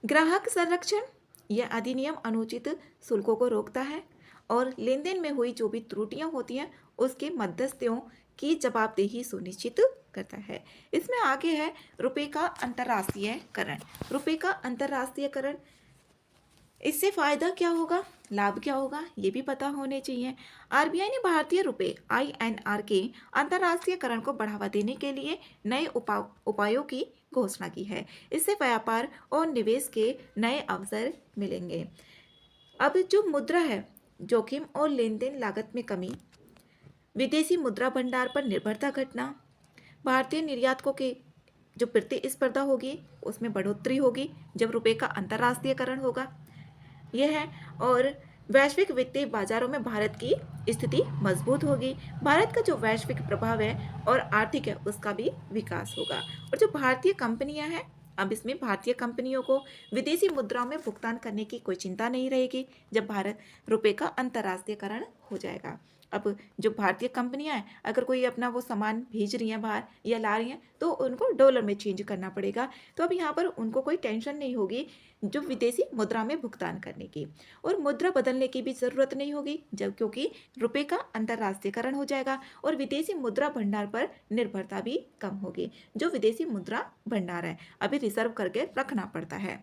ग्राहक संरक्षण, यह अधिनियम अनुचित शुल्कों को रोकता है और लेन देन में हुई जो भी त्रुटियां होती हैं उसके मध्यस्थों की जवाबदेही सुनिश्चित करता है। इसमें आगे है रुपए का अंतर्राष्ट्रीयकरण। रुपए का अंतर्राष्ट्रीयकरण, इससे फायदा क्या होगा, लाभ क्या होगा, ये भी पता होने चाहिए। RBI ने भारतीय रुपए INR के अंतर्राष्ट्रीयकरण को बढ़ावा देने के लिए नए उपायों की घोषणा की है। इससे व्यापार और निवेश के नए अवसर मिलेंगे। अब जो मुद्रा है, जोखिम और लेन देन लागत में कमी, विदेशी मुद्रा भंडार पर निर्भरता घटना, भारतीय निर्यातकों के जो प्रतिस्पर्धा होगी उसमें बढ़ोतरी होगी जब रुपए का अंतर्राष्ट्रीयकरण होगा, यह है। और वैश्विक वित्तीय बाजारों में भारत की स्थिति मजबूत होगी। भारत का जो वैश्विक प्रभाव है और आर्थिक है उसका भी विकास होगा। और जो भारतीय कंपनियां हैं अब इसमें भारतीय कंपनियों को विदेशी मुद्राओं में भुगतान करने की कोई चिंता नहीं रहेगी जब भारत रुपए का अंतर्राष्ट्रीयकरण हो जाएगा। अब जो भारतीय कंपनियां हैं, अगर कोई अपना वो सामान भेज रही हैं बाहर या ला रही हैं, तो उनको डॉलर में चेंज करना पड़ेगा। तो अब यहाँ पर उनको कोई टेंशन नहीं होगी जो विदेशी मुद्रा में भुगतान करने की, और मुद्रा बदलने की भी ज़रूरत नहीं होगी जब, क्योंकि रुपए का अंतर्राष्ट्रीयकरण हो जाएगा और विदेशी मुद्रा भंडार पर निर्भरता भी कम होगी। जो विदेशी मुद्रा भंडार है अभी रिजर्व करके रखना पड़ता है।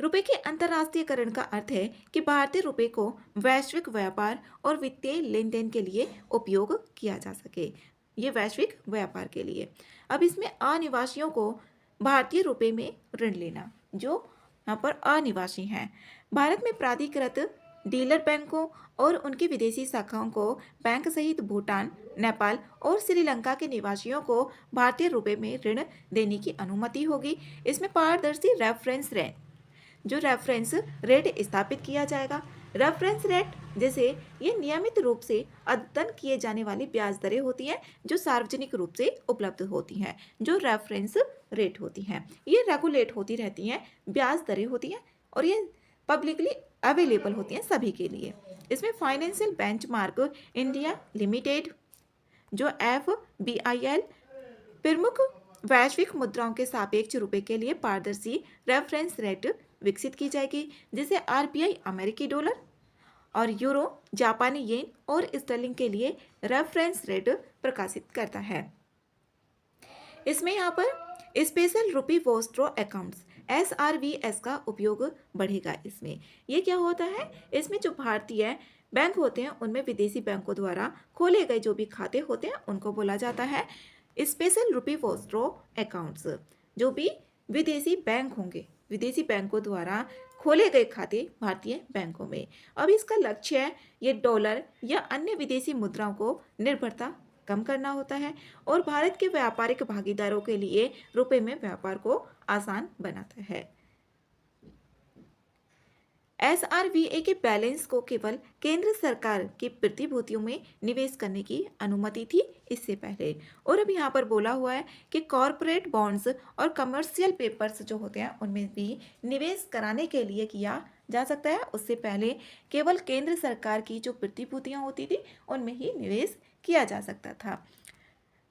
रुपए के अंतर्राष्ट्रीयकरण का अर्थ है कि भारतीय रुपए को वैश्विक व्यापार और वित्तीय लेन देन के लिए उपयोग किया जा सके। ये वैश्विक व्यापार के लिए। अब इसमें अनिवासियों को भारतीय रुपए में ऋण लेना, जो यहाँ पर अनिवासी हैं, भारत में प्राधिकृत डीलर बैंकों और उनकी विदेशी शाखाओं को बैंक सहित भूटान, नेपाल और श्रीलंका के निवासियों को भारतीय रुपए में ऋण देने की अनुमति होगी। इसमें पारदर्शी रेफरेंस रेट, जो रेफरेंस रेट स्थापित किया जाएगा। रेफरेंस रेट जैसे ये नियमित रूप से अद्यतन किए जाने वाली ब्याज दरें होती हैं जो सार्वजनिक रूप से उपलब्ध होती हैं। जो रेफरेंस रेट होती हैं ये रेगुलेट होती रहती हैं, ब्याज दरें होती हैं और ये पब्लिकली अवेलेबल होती हैं सभी के लिए। इसमें फाइनेंशियल बेंचमार्क इंडिया लिमिटेड, जो FBIL, प्रमुख वैश्विक मुद्राओं के सापेक्ष रुपए के लिए पारदर्शी रेफरेंस रेट विकसित की जाएगी, जिसे RBI अमेरिकी डॉलर और यूरो, जापानी येन और स्टर्लिंग के लिए रेफरेंस रेट प्रकाशित करता है। इसमें यहाँ पर स्पेशल रुपी वॉस्ट्रो अकाउंट्स SRVS का उपयोग बढ़ेगा। इसमें ये क्या होता है, इसमें जो भारतीय बैंक होते हैं उनमें विदेशी बैंकों द्वारा खोले गए जो भी खाते होते हैं उनको बोला जाता है स्पेशल रुपी वॉस्ट्रो अकाउंट्स। जो भी विदेशी बैंक होंगे, विदेशी बैंकों द्वारा खोले गए खाते भारतीय बैंकों में। अब इसका लक्ष्य है ये डॉलर या अन्य विदेशी मुद्राओं को निर्भरता कम करना होता है और भारत के व्यापारिक भागीदारों के लिए रुपए में व्यापार को आसान बनाता है। SRVA के बैलेंस को केवल केंद्र सरकार की प्रतिभूतियों में निवेश करने की अनुमति थी इससे पहले, और अब यहाँ पर बोला हुआ है कि कॉरपोरेट बॉन्ड्स और कमर्शियल पेपर्स जो होते हैं उनमें भी निवेश कराने के लिए किया जा सकता है। उससे पहले केवल केंद्र सरकार की जो प्रतिभूतियाँ होती थी उनमें ही निवेश किया जा सकता था।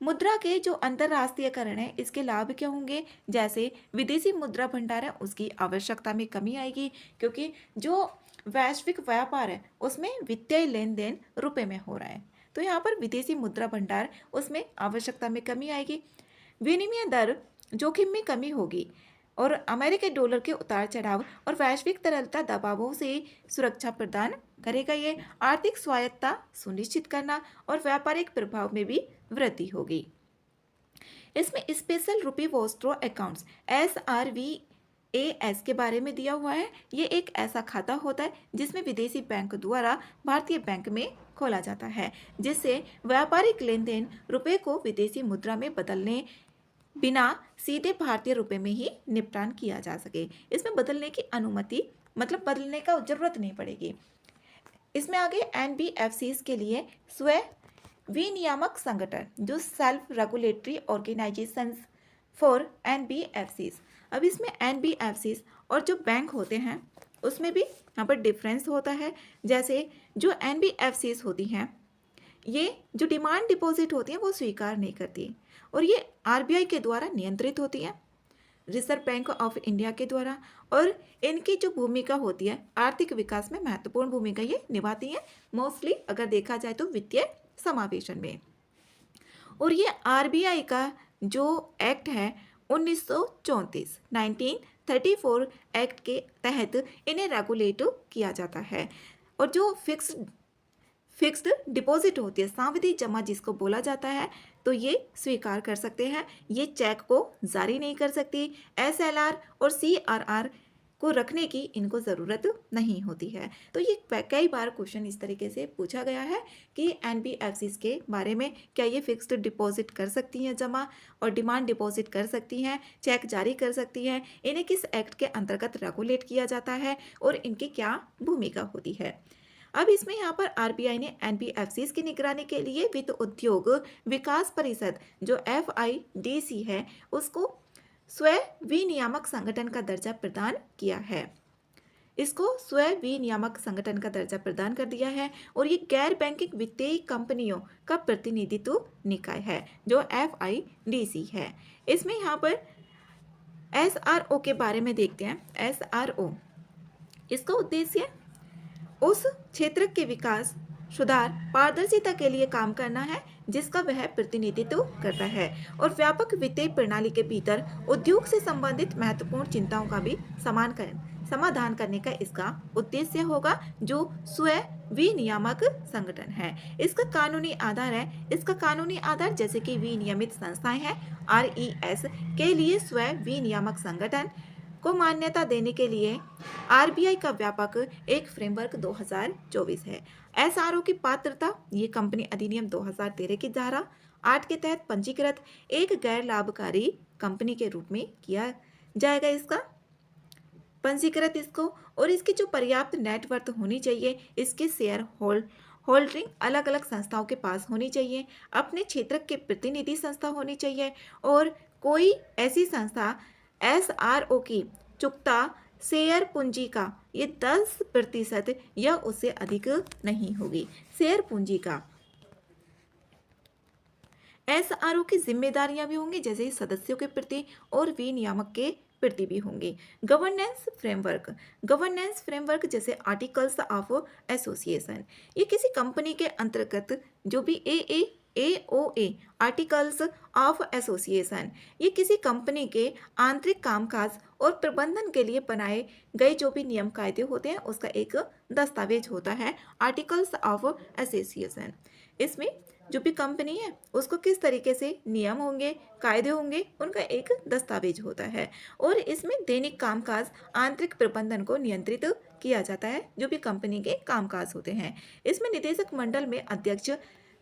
मुद्रा के जो अंतर्राष्ट्रीयकरण है इसके लाभ क्या होंगे, जैसे विदेशी मुद्रा भंडार है उसकी आवश्यकता में कमी आएगी, क्योंकि जो वैश्विक व्यापार है उसमें वित्तीय लेन देन रुपए में हो रहा है, तो यहाँ पर विदेशी मुद्रा भंडार उसमें आवश्यकता में कमी आएगी। विनिमय दर जोखिम में कमी होगी और अमेरिकी डॉलर के उतार चढ़ाव और वैश्विक तरलता दबावों से सुरक्षा प्रदान करेगा। ये आर्थिक स्वायत्तता सुनिश्चित करना और व्यापारिक प्रभाव में भी वृद्धि होगी। इसमें स्पेशल रुपी वॉस्ट्रो अकाउंट्स SRVAS के बारे में दिया हुआ है। ये एक ऐसा खाता होता है जिसमें विदेशी बैंक द्वारा भारतीय बैंक में खोला जाता है, जिससे व्यापारिक लेन देन रुपए को विदेशी मुद्रा में बदलने बिना सीधे भारतीय रुपए में ही निपटान किया जा सके। इसमें बदलने की अनुमति मतलब बदलने का जरूरत नहीं पड़ेगी। इसमें आगे NBFCs के लिए स्वयं विनियामक संगठन, जो self regulatory organisations for NBFCs। अब इसमें NBFCs और जो बैंक होते हैं उसमें भी यहाँ पर डिफरेंस होता है। जैसे जो NBFCs होती हैं ये जो डिमांड डिपॉजिट होती हैं वो स्वीकार नहीं करती और ये RBI के द्वारा नियंत्रित होती है, रिजर्व बैंक ऑफ इंडिया के द्वारा, और इनकी जो भूमिका होती है आर्थिक विकास में महत्वपूर्ण भूमिका ये निभाती है, मोस्टली अगर देखा जाए तो वित्तीय समावेशन में। और ये RBI का जो एक्ट है 1934 1934 एक्ट के तहत इन्हें रेगुलेट किया जाता है। और जो फिक्स्ड डिपॉजिट होती है, सावधि जमा जिसको बोला जाता है, तो ये स्वीकार कर सकते हैं, ये चेक को जारी नहीं कर सकती। SLR और CRR को रखने की इनको ज़रूरत नहीं होती है। तो ये कई बार क्वेश्चन इस तरीके से पूछा गया है कि NBFCs के बारे में, क्या ये फिक्स्ड डिपॉजिट कर सकती हैं जमा और डिमांड डिपॉजिट कर सकती हैं, चेक जारी कर सकती हैं, इन्हें किस एक्ट के अंतर्गत रेगुलेट किया जाता है और इनकी क्या भूमिका होती है। अब इसमें यहाँ पर RBI ने NBFCs की निगरानी के लिए वित्त उद्योग विकास परिषद जो FIDC है उसको स्वयं विनियामक संगठन का दर्जा प्रदान किया है। इसको स्वयं विनियामक संगठन का दर्जा प्रदान कर दिया है और ये गैर बैंकिंग वित्तीय कंपनियों का प्रतिनिधित्व निकाय है जो FIDC है। इसमें यहाँ पर SRO के बारे में देखते हैं। SRO इसका उद्देश्य उस क्षेत्र के विकास, सुधार, पारदर्शिता के लिए काम करना है जिसका वह प्रतिनिधित्व करता है और व्यापक वित्तीय प्रणाली के भीतर उद्योग से संबंधित महत्वपूर्ण चिंताओं का भी समाधान करने का इसका उद्देश्य होगा, जो स्वयं विनियामक संगठन है। इसका कानूनी आधार है, इसका कानूनी आधार जैसे कि विनियमित संस्थाएं हैं RES के लिए स्वयं विनियामक संगठन को मान्यता देने के लिए RBI का व्यापक एक फ्रेमवर्क 2024 है। SRO की पात्रता, ये कंपनी अधिनियम 2013 की धारा 8 के तहत पंजीकृत एक गैर लाभकारी कंपनी के रूप में किया जाएगा इसका पंजीकृत इसको, और इसकी जो पर्याप्त नेटवर्थ होनी चाहिए, इसके शेयर होल्डिंग अलग अलग संस्थाओं के पास होनी चाहिए, अपने क्षेत्र के प्रतिनिधि संस्था होनी चाहिए और कोई ऐसी संस्था SRO की चुकता शेयर पूंजी का ये 10% या उससे अधिक नहीं होगी। शेयर पूंजी का SRO की जिम्मेदारियां भी होंगी जैसे सदस्यों के प्रति और विनियामक के प्रति भी होंगी। गवर्नेंस फ्रेमवर्क जैसे आर्टिकल्स ऑफ एसोसिएशन, ये किसी कंपनी के अंतर्गत जो भी AOA आर्टिकल्स ऑफ एसोसिएशन, ये किसी कंपनी के आंतरिक कामकाज और प्रबंधन के लिए बनाए गए जो भी नियम कायदे होते हैं उसका एक दस्तावेज होता है आर्टिकल्स ऑफ एसोसिएशन। इसमें जो भी कंपनी है उसको किस तरीके से नियम होंगे, कायदे होंगे, उनका एक दस्तावेज होता है और इसमें दैनिक कामकाज, आंतरिक प्रबंधन को नियंत्रित किया जाता है जो भी कंपनी के कामकाज होते हैं। इसमें निदेशक मंडल में अध्यक्ष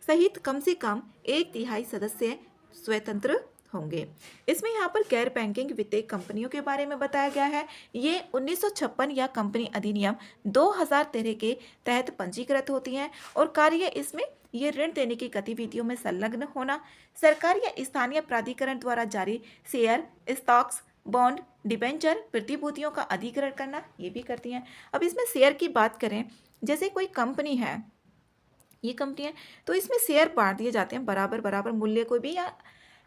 सहित कम से कम 1/3 सदस्य स्वतंत्र होंगे। इसमें यहाँ पर गैर बैंकिंग वित्तीय कंपनियों के बारे में बताया गया है। ये 1956 या कंपनी अधिनियम 2013 के तहत पंजीकृत होती हैं और कार्य इसमें ये ऋण देने की गतिविधियों में संलग्न होना, सरकार या स्थानीय प्राधिकरण द्वारा जारी शेयर, स्टॉक्स, बॉन्ड, डिबेंचर, प्रतिभूतियों का अधिग्रहण करना, ये भी करती हैं। अब इसमें शेयर की बात करें, जैसे कोई कंपनी है, ये कंपनी है तो इसमें शेयर बांट दिए जाते हैं बराबर मूल्य को भी या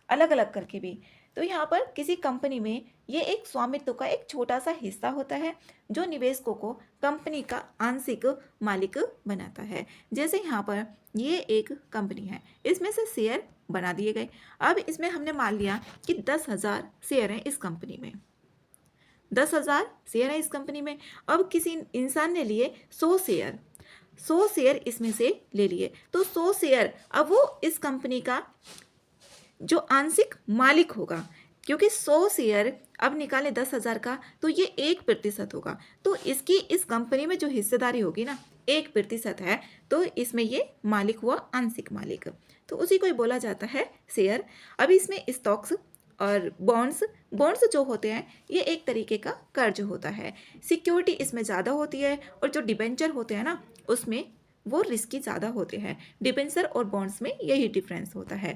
अलग अलग करके भी। तो यहाँ पर किसी कंपनी में ये एक स्वामित्व का एक छोटा सा हिस्सा होता है जो निवेशकों को कंपनी का आंशिक मालिक बनाता है। जैसे यहाँ पर ये एक कंपनी है, इसमें से शेयर बना दिए गए। अब इसमें हमने मान लिया कि 10,000 शेयर हैं इस कंपनी में, 10,000 शेयर है इस कंपनी में। अब किसी इंसान ने लिए 100 शेयर इसमें से ले लिए, तो 100 शेयर अब वो इस कंपनी का जो आंशिक मालिक होगा, क्योंकि 100 शेयर अब निकाले 10,000 का तो ये 1% होगा, तो इसकी इस कंपनी में जो हिस्सेदारी होगी ना 1% है, तो इसमें ये मालिक हुआ आंशिक मालिक, तो उसी को ही बोला जाता है शेयर। अब इसमें स्टॉक्स और बॉन्ड्स जो होते हैं ये एक तरीके का कर्ज होता है, सिक्योरिटी इसमें ज़्यादा होती है, और जो डिबेंचर होते हैं ना उसमें वो रिस्की ज़्यादा होते हैं। डिबेंचर और बॉन्ड्स में यही डिफरेंस होता है।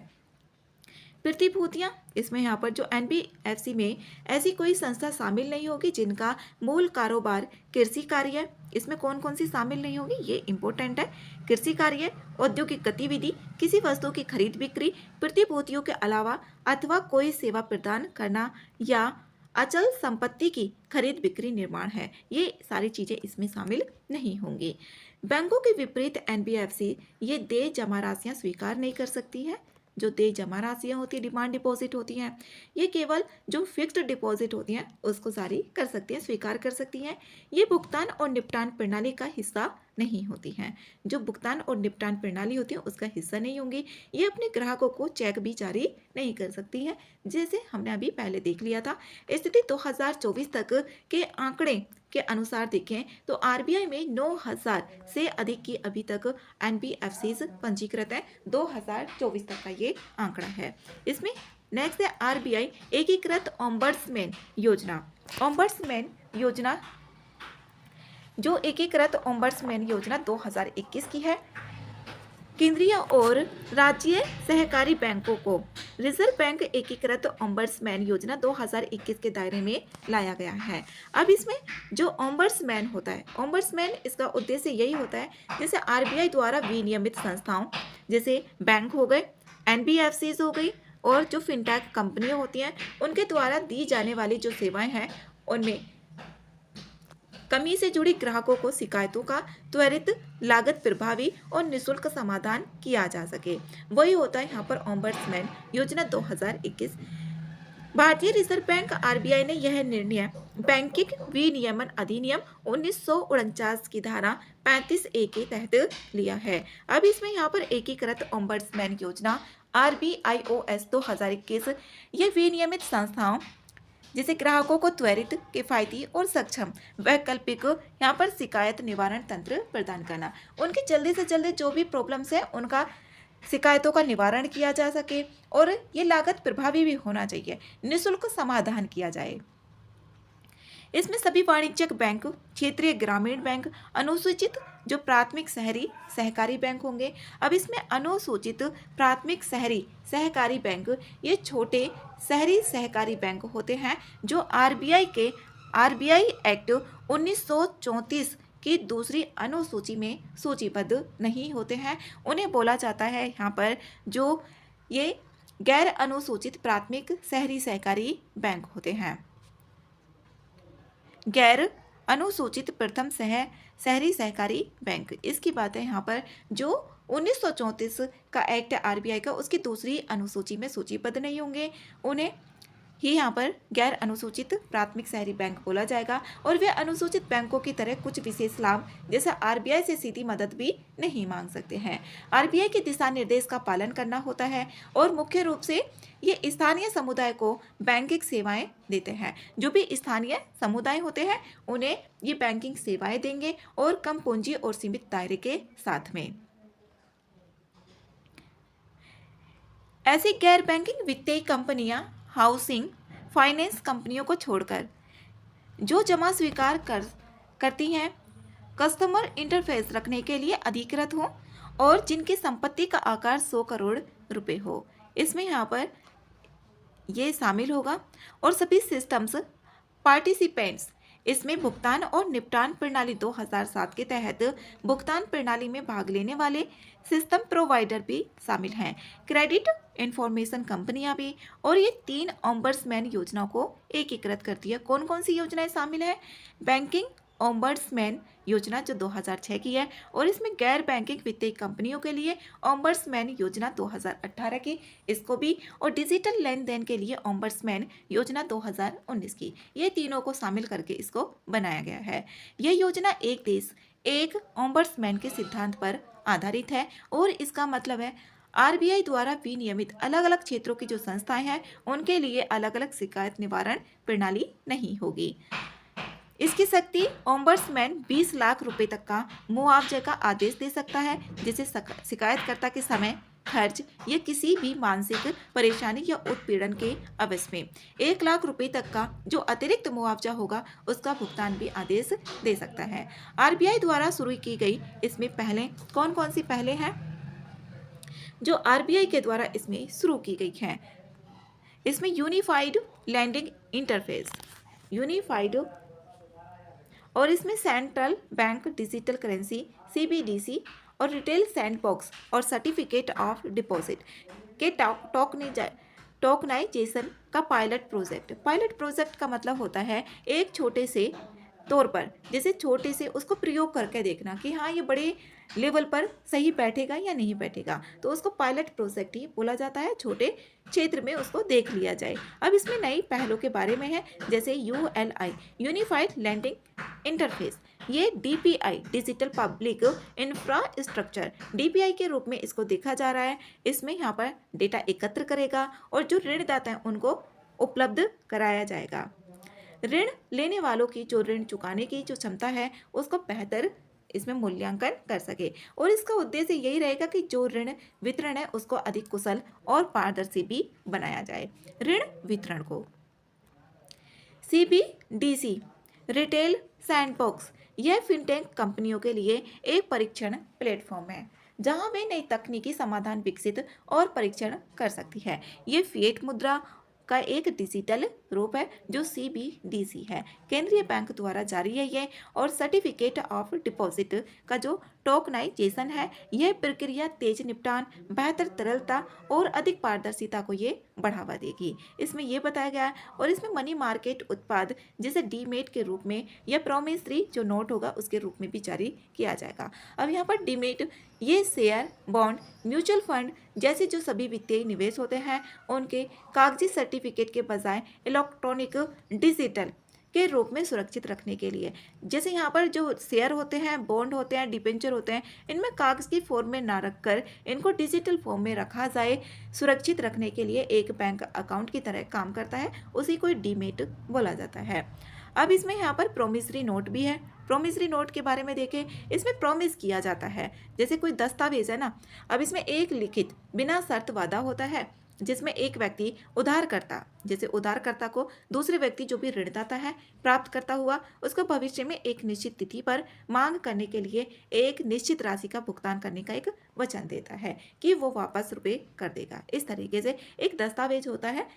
प्रतिभूतियाँ, इसमें यहाँ पर जो NBFC में ऐसी कोई संस्था शामिल नहीं होगी जिनका मूल कारोबार कृषि कार्य है। इसमें कौन कौन सी शामिल नहीं होगी, ये इंपॉर्टेंट है। कृषि कार्य, औद्योगिक गतिविधि, किसी वस्तु की खरीद बिक्री, प्रतिभूतियों के अलावा अथवा कोई सेवा प्रदान करना या अचल संपत्ति की खरीद बिक्री निर्माण है, ये सारी चीज़ें इसमें शामिल नहीं होंगी। बैंकों के विपरीत NBFC ये देय जमा राशियाँ स्वीकार नहीं कर सकती है। जो देय जमा राशियाँ होती है, डिमांड डिपॉजिट होती हैं, ये केवल जो फिक्स्ड डिपॉजिट होती हैं उसको जारी कर सकती हैं, स्वीकार कर सकती हैं। ये भुगतान और निपटान प्रणाली का हिस्सा नहीं होती हैं। जो भुगतान और निपटान प्रणाली होती है उसका हिस्सा नहीं होंगी। ये अपने ग्राहकों को चेक भी जारी नहीं कर सकती है, जैसे हमने अभी पहले देख लिया था। स्थिति 2024 तक के आंकड़े के अनुसार देखें तो RBI में 9,000 से अधिक की अभी तक NBFCs पंजीकृत है। 2024 तक का ये आंकड़ा है। इसमें नेक्स्ट है RBI एकीकृत ओम्बड्समैन योजना जो एकीकृत ओम्बड्समैन योजना 2021 की है। केंद्रीय और राज्य सहकारी बैंकों को रिजर्व बैंक एकीकृत ओम्बड्समैन योजना 2021 के दायरे में लाया गया है। अब इसमें जो ओम्बड्समैन होता है, ओम्बड्समैन इसका उद्देश्य यही होता है जैसे आरबीआई द्वारा विनियमित संस्थाओं जैसे बैंक हो गए, एनबीएफसीज हो गई और जो फिनटेक कंपनियां होती हैं उनके द्वारा दी जाने वाली जो सेवाएं हैं उनमें कमी से जुड़ी ग्राहकों को शिकायतों का त्वरित, लागत प्रभावी और निशुल्क समाधान किया जा सके, वही होता है यहाँ पर ओम्बड्समैन योजना 2021। भारतीय रिजर्व बैंक आरबीआई ने यह निर्णय बैंकिंग विनियमन अधिनियम 1949 की धारा 35A के तहत लिया है। अब इसमें यहाँ पर एकीकृत ओम्बड्समैन योजना RBIOS 2021 यह विनियमित संस्थाओं जिसे ग्राहकों को त्वरित, किफायती और सक्षम वैकल्पिक यहाँ पर शिकायत निवारण तंत्र प्रदान करना, उनकी जल्दी से जल्दी जो भी प्रॉब्लम्स है उनका शिकायतों का निवारण किया जा सके और ये लागत प्रभावी भी होना चाहिए, निशुल्क समाधान किया जाए। इसमें सभी वाणिज्यिक बैंक, क्षेत्रीय ग्रामीण बैंक, अनुसूचित जो प्राथमिक शहरी सहकारी बैंक होंगे। अब इसमें अनुसूचित प्राथमिक शहरी सहकारी बैंक ये छोटे शहरी सहकारी बैंक होते हैं जो आरबीआई एक्ट 1934 की दूसरी अनुसूची में सूचीबद्ध नहीं होते हैं। उन्हें बोला जाता है यहाँ पर जो ये गैर अनुसूचित प्राथमिक शहरी सहकारी बैंक होते हैं। गैर अनुसूचित प्रथम शहरी सहकारी बैंक, इसकी बात है यहाँ पर जो 1934 का एक्ट आरबीआई का उसकी दूसरी अनुसूची में सूचीबद्ध नहीं होंगे, उन्हें ही यहाँ पर गैर अनुसूचित प्राथमिक शहरी बैंक बोला जाएगा। और वे अनुसूचित बैंकों की तरह कुछ विशेष लाभ जैसे आरबीआई से सीधी मदद भी नहीं मांग सकते हैं। आरबीआई के दिशा निर्देश का पालन करना होता है और मुख्य रूप से ये स्थानीय समुदाय को बैंकिंग सेवाएं देते हैं। जो भी स्थानीय समुदाय होते हैं उन्हें ये बैंकिंग सेवाएं देंगे और कम पूंजी और सीमित दायरे के साथ में। ऐसी गैर बैंकिंग वित्तीय कंपनियां हाउसिंग फाइनेंस कंपनियों को छोड़कर जो जमा स्वीकार करती हैं, कस्टमर इंटरफेस रखने के लिए अधिकृत हो और जिनकी संपत्ति का आकार 100 करोड़ रुपए हो, इसमें यहाँ पर ये शामिल होगा। और सभी सिस्टम्स पार्टिसिपेंट्स इसमें भुगतान और निपटान प्रणाली 2007 के तहत भुगतान प्रणाली में भाग लेने वाले सिस्टम प्रोवाइडर भी शामिल हैं, क्रेडिट इंफॉर्मेशन कंपनियां भी। और ये 3 ओम्बड्समैन योजनाओं को एकीकृत करती है। कौन कौन सी योजनाएं शामिल है? बैंकिंग ओम्बड्समैन योजना जो 2006 की है और इसमें गैर बैंकिंग वित्तीय कंपनियों के लिए ओम्बड्समैन योजना 2018 की इसको भी, और डिजिटल लेन देन के लिए ओम्बड्समैन योजना 2019 की, ये तीनों को शामिल करके इसको बनाया गया है। यह योजना एक देश एक ओम्बड्समैन के सिद्धांत पर आधारित है और इसका मतलब है आरबीआई द्वारा विनियमित अलग अलग क्षेत्रों की जो संस्थाएं हैं उनके लिए अलग अलग शिकायत निवारण प्रणाली नहीं होगी। इसकी शक्ति ओम्बड्समैन 20 लाख रुपए तक का मुआवजे का आदेश दे सकता है, जिसे शिकायतकर्ता के समय, खर्च या किसी भी मानसिक परेशानी या उत्पीड़न के अवसर में 1 लाख रुपए तक का जो अतिरिक्त मुआवजा होगा उसका भुगतान भी आदेश दे सकता है। आरबीआई द्वारा शुरू की गई इसमें पहले कौन कौन सी पहले हैं जो आरबीआई के द्वारा इसमें शुरू की गई हैं? इसमें यूनिफाइड लैंडिंग इंटरफेस, यूनिफाइड, और इसमें central bank digital currency CBDC और रिटेल सैंडबॉक्स और सर्टिफिकेट ऑफ डिपॉजिट के टोकनाइजेशन का पायलट प्रोजेक्ट का मतलब होता है एक छोटे से तौर पर, जैसे छोटे से उसको प्रयोग करके देखना कि हाँ ये बड़े लेवल पर सही बैठेगा या नहीं बैठेगा, तो उसको पायलट प्रोजेक्ट ही बोला जाता है। छोटे क्षेत्र में उसको देख लिया जाए। अब इसमें नई पहलों के बारे में है जैसे ULI यूनिफाइड लैंडिंग इंटरफेस, ये DPI digital public infrastructure DPI के रूप में इसको देखा जा रहा है। इसमें यहाँ पर डेटा एकत्र करेगा और जो ऋणदाता है उनको उपलब्ध कराया जाएगा। ऋण लेने वालों की जो ऋण चुकाने की जो क्षमता है उसको बेहतर इसमें मूल्यांकन कर सके और इसका उद्देश्य यही रहेगा कि जो ऋण वितरण है उसको अधिक कुशल और पारदर्शी भी बनाया जाए। ऋण वितरण को CBDC रिटेल सैंडबॉक्स यह फिनटेक कंपनियों के लिए एक परीक्षण प्लेटफॉर्म है जहां वे नई तकनीकी समाधान विकसित और परीक्षण कर सकती है। ये फिएट मुद्रा का एक डिजिटल रूप है जो सीबीडीसी है, केंद्रीय बैंक द्वारा जारी है ये। और सर्टिफिकेट ऑफ डिपॉजिट का जो टोकनाइजेशन है, यह प्रक्रिया तेज निपटान, बेहतर तरलता और अधिक पारदर्शिता को ये बढ़ावा देगी, इसमें ये बताया गया है। और इसमें मनी मार्केट उत्पाद जैसे डीमेट के रूप में या प्रोमिसरी जो नोट होगा उसके रूप में भी जारी किया जाएगा। अब यहाँ पर डीमेट ये शेयर, बॉन्ड, म्यूचुअल फंड जैसे जो सभी वित्तीय निवेश होते हैं उनके कागजी सर्टिफिकेट के बजाय इलेक्ट्रॉनिक डिजिटल के रूप में सुरक्षित रखने के लिए, जैसे यहाँ पर जो शेयर होते हैं, बॉन्ड होते हैं, डिबेंचर होते हैं, इनमें कागज की फॉर्म में ना रखकर इनको डिजिटल फॉर्म में रखा जाए, सुरक्षित रखने के लिए एक बैंक अकाउंट की तरह काम करता है, उसी को डीमेट बोला जाता है। अब इसमें यहाँ पर प्रोमिसरी नोट भी है। प्रोमिसरी नोट के बारे में देखें, इसमें प्रॉमिस किया जाता है, जैसे कोई दस्तावेज है ना। अब इसमें एक लिखित बिना शर्त वादा होता है जिसमें एक व्यक्ति उधारकर्ता, जैसे उधारकर्ता को दूसरे व्यक्ति जो भी ऋणदाता है प्राप्त करता हुआ, उसको भविष्य में एक निश्चित तिथि पर मांग करने के लिए एक निश्चित राशि का भुगतान करने का एक वचन देता है कि वो वापस रुपए कर देगा। इस तरीके से एक दस्तावेज होता है,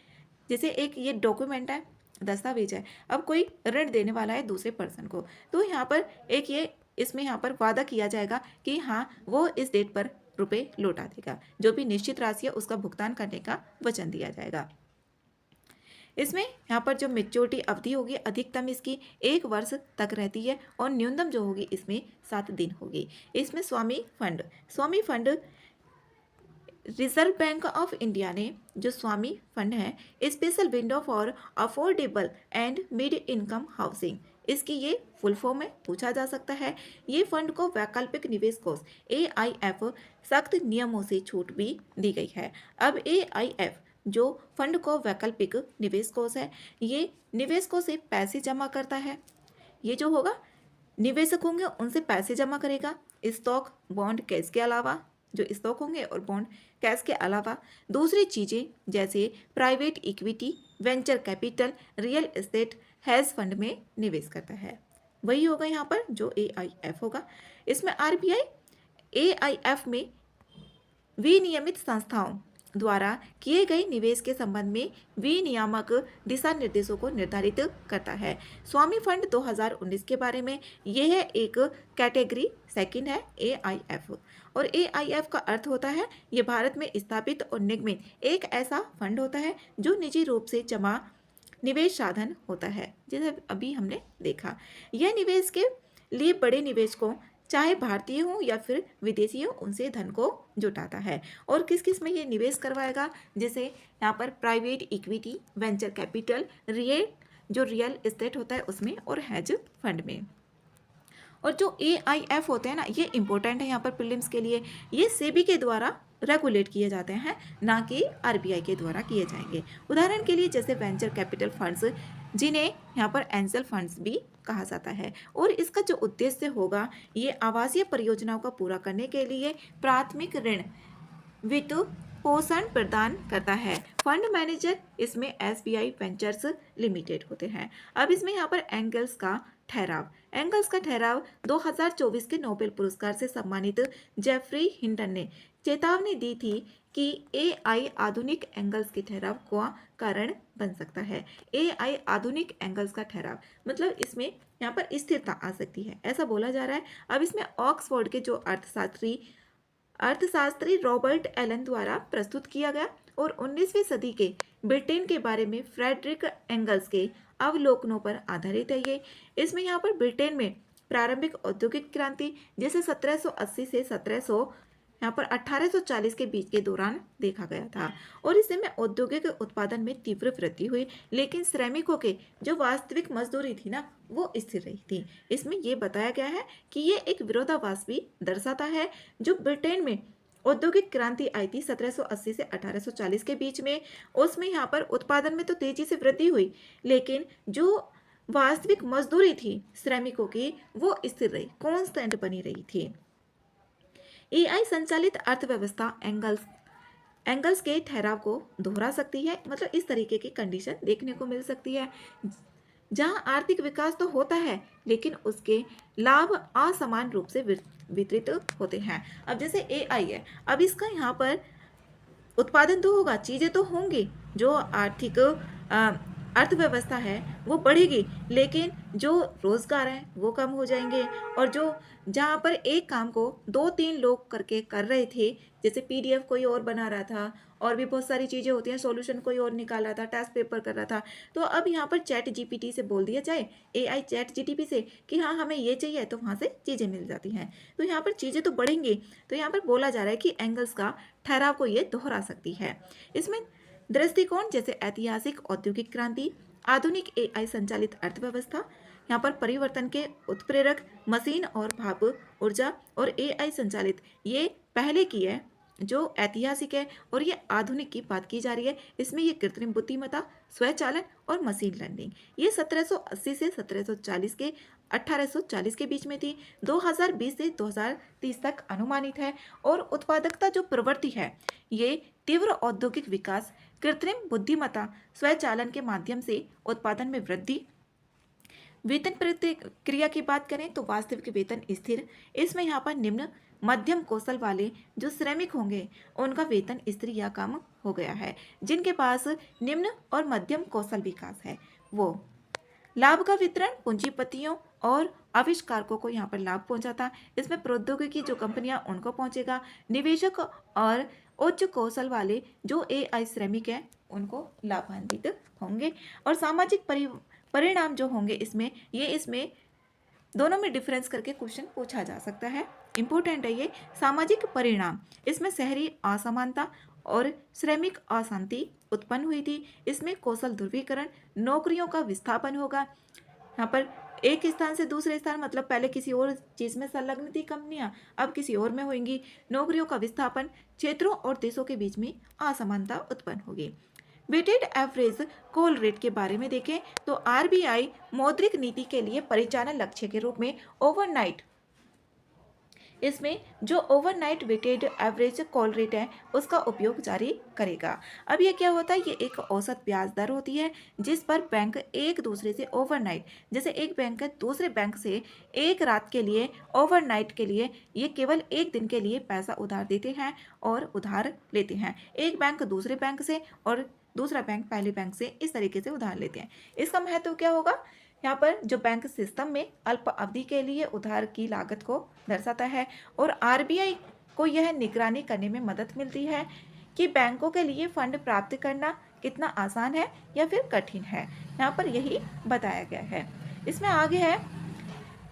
जैसे एक ये डॉक्यूमेंट है, दस्तावेज है। अब कोई ऋण देने वाला है दूसरे पर्सन को, तो यहाँ पर एक ये इसमें यहाँ पर वादा किया जाएगा कि हाँ वो इस डेट पर रुपए लौटा देगा, जो भी निश्चित राशि है उसका भुगतान करने का वचन दिया जाएगा। इसमें यहाँ पर जो मेच्योरिटी अवधि होगी अधिकतम इसकी 1 वर्ष तक रहती है और न्यूनतम जो होगी इसमें 7 दिन होगी। इसमें Swamih fund reserve bank of India ने जो स्वामी फंड है, special window for affordable and mid income housing, इसकी ये फुल फॉर्म में पूछा जा सकता है। ये फंड को वैकल्पिक निवेश कोष AIF सख्त नियमों से छूट भी दी गई है। अब AIF जो फंड को वैकल्पिक निवेश कोष है, ये निवेशकों से पैसे जमा करता है। ये जो होगा निवेशक होंगे उनसे पैसे जमा करेगा, स्टॉक, बॉन्ड, कैश के अलावा, जो स्टॉक होंगे और बॉन्ड कैश के अलावा दूसरी चीज़ें जैसे private equity, venture capital, real estate, hedge fund में निवेश करता है। वही होगा यहाँ पर जो AIF होगा। इसमें RBI AIF में विनियमित संस्थाओं द्वारा किए गए निवेश के संबंध में विनियामक दिशा निर्देशों को निर्धारित करता है। स्वामी फंड 2019 के बारे में यह एक कैटेगरी सेकंड है AIF, और AIF का अर्थ होता है ये भारत में स्थापित और निगमित एक ऐसा फंड होता है जो निजी रूप से जमा निवेश साधन होता है, जैसे अभी हमने देखा। यह निवेश के लिए बड़े निवेशकों चाहे भारतीय हो या फिर विदेशी हो उनसे धन को जुटाता है। और किस किस में ये निवेश करवाएगा, जैसे यहाँ पर private equity, venture capital, real estate होता है उसमें, और हेज फंड में। और जो AIF होते हैं ना, ये इंपॉर्टेंट है यहाँ पर प्रीलिम्स के लिए। ये सेबी के द्वारा रेगुलेट किए जाते हैं, ना कि RBI के द्वारा किए जाएंगे। उदाहरण के लिए जैसे वेंचर कैपिटल फंड्स, जिन्हें यहाँ पर एंजल फंड्स भी कहा जाता है। और इसका जो उद्देश्य होगा, ये आवासीय परियोजनाओं का पूरा करने के लिए प्राथमिक ऋण वित्त पोषण प्रदान करता है। फंड मैनेजर इसमें SBI वेंचर्स लिमिटेड होते हैं। अब इसमें यहाँ पर एंगल्स का ठहराव 2024 के नोबेल पुरस्कार से सम्मानित जेफरी हिंटन ने चेतावनी दी थी कि AI आधुनिक एंगल्स के ठहराव का कारण बन सकता है। AI आधुनिक एंगल्स का ठहराव मतलब इसमें यहाँ पर स्थिरता आ सकती है, ऐसा बोला जा रहा है। अब इसमें ऑक्सफोर्ड के जो अर्थशास्त्री रॉबर्ट एलन द्वारा प्रस्तुत किया गया और 19वीं सदी के ब्रिटेन के बारे में फ्रेडरिक एंगल्स के अवलोकनों पर आधारित है ये। इसमें यहाँ पर ब्रिटेन में प्रारंभिक औद्योगिक क्रांति जैसे 1780 से 1840 के बीच के दौरान देखा गया था, और इससे में औद्योगिक उत्पादन में तीव्र वृद्धि हुई, लेकिन श्रमिकों के जो वास्तविक मजदूरी थी ना वो स्थिर रही थी। इसमें ये बताया गया है कि ये एक विरोधाभास भी दर्शाता है। जो ब्रिटेन में औद्योगिक क्रांति आई थी 1780 से 1840 के बीच में, उसमें यहाँ पर उत्पादन में तो तेजी से वृद्धि हुई, लेकिन जो वास्तविक मजदूरी थी श्रमिकों की वो स्थिर रही, कांस्टेंट बनी रही थी। AI संचालित अर्थव्यवस्था एंगल्स के ठहराव को दोहरा सकती है, मतलब इस तरीके की कंडीशन देखने को मिल सकती है। जहां आर्थिक विकास तो होता है लेकिन उसके लाभ असमान रूप से वितरित होते हैं। अब जैसे एआई है, अब इसका यहाँ पर उत्पादन तो होगा, चीजें तो होंगी, जो आर्थिक अर्थव्यवस्था है वो बढ़ेगी, लेकिन जो रोजगार है वो कम हो जाएंगे। और जो जहाँ पर एक काम को दो तीन लोग करके कर रहे थे, जैसे पीडीएफ कोई और बना रहा था, और भी बहुत सारी चीजें होती हैं, सॉल्यूशन कोई और निकाल रहा था, टेस्ट पेपर कर रहा था, तो अब यहाँ पर चैट जीपीटी से बोल दिया जाए, एआई चैट जीटीपी से कि हाँ हमें ये चाहिए, तो वहाँ से चीजें मिल जाती हैं। तो यहाँ पर चीजें तो बढ़ेंगी। तो यहाँ पर बोला जा रहा है कि एंगल्स का ठहराव को ये दोहरा सकती है। इसमें दृष्टिकोण जैसे ऐतिहासिक औद्योगिक क्रांति, आधुनिक एआई संचालित अर्थव्यवस्था, यहाँ पर परिवर्तन के उत्प्रेरक मशीन और भाप ऊर्जा और एआई संचालित, ये पहले की है जो ऐतिहासिक है, और ये आधुनिक की बात की जा रही है। इसमें ये कृत्रिम बुद्धिमत्ता, स्वचालन और मशीन लर्निंग, ये 1780 से 1740 के 1840 के बीच में थी। 2020 से 2030 तक अनुमानित है। और उत्पादकता जो प्रवृत्ति है, ये तीव्र औद्योगिक विकास, कृत्रिम बुद्धिमत्ता, स्वचालन के माध्यम से उत्पादन में वृद्धि। वेतन प्रतिक्रिया की बात करें तो वास्तविक वेतन स्थिर, इसमें यहाँ पर निम्न मध्यम कौशल वाले जो श्रमिक होंगे उनका वेतन स्थिर या कम हो गया है। जिनके पास निम्न और मध्यम कौशल विकास है वो। लाभ का वितरण पूंजीपतियों और आविष्कारकों को यहाँ पर लाभ पहुंचाता, इसमें प्रौद्योगिकी जो कंपनियां उनको पहुंचेगा, निवेशक और उच्च कौशल वाले जो एआई श्रमिक हैं उनको लाभान्वित होंगे। और सामाजिक परिणाम जो होंगे इसमें दोनों में डिफरेंस करके क्वेश्चन पूछा जा सकता है, इंपॉर्टेंट है ये। सामाजिक परिणाम, इसमें शहरी असमानता और श्रमिक अशांति उत्पन्न हुई थी। इसमें कौशल ध्रुवीकरण, नौकरियों का विस्थापन होगा। यहाँ पर एक स्थान से दूसरे स्थान, मतलब पहले किसी और चीज में संलग्न थी कंपनियां, अब किसी और में होंगी। नौकरियों का विस्थापन, क्षेत्रों और देशों के बीच में असमानता उत्पन्न होगी। वेटेड एवरेज कॉल रेट के बारे में देखें तो आरबीआई मौद्रिक नीति के लिए परिचालन लक्ष्य के रूप में ओवरनाइट, इसमें जो overnight weighted average call rate है उसका उपयोग जारी करेगा। अब ये क्या होता है, ये एक औसत ब्याज दर होती है जिस पर बैंक एक दूसरे से ओवरनाइट, जैसे एक बैंक है दूसरे बैंक से एक रात के लिए, ओवरनाइट के लिए, ये केवल एक दिन के लिए पैसा उधार देते हैं और उधार लेते हैं। एक बैंक दूसरे बैंक से और दूसरा बैंक पहले बैंक से, इस तरीके से उधार लेते हैं। इसका महत्व क्या होगा, यहाँ पर जो बैंक सिस्टम में अल्प अवधि के लिए उधार की लागत को दर्शाता है। और आरबीआई को यह निगरानी करने में मदद मिलती है कि बैंकों के लिए फंड प्राप्त करना कितना आसान है या फिर कठिन है, यहाँ पर यही बताया गया है। इसमें आगे है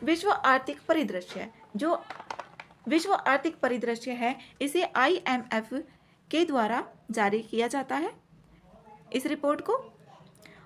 विश्व आर्थिक परिदृश्य। जो विश्व आर्थिक परिदृश्य है इसे IMF के द्वारा जारी किया जाता है, इस रिपोर्ट को।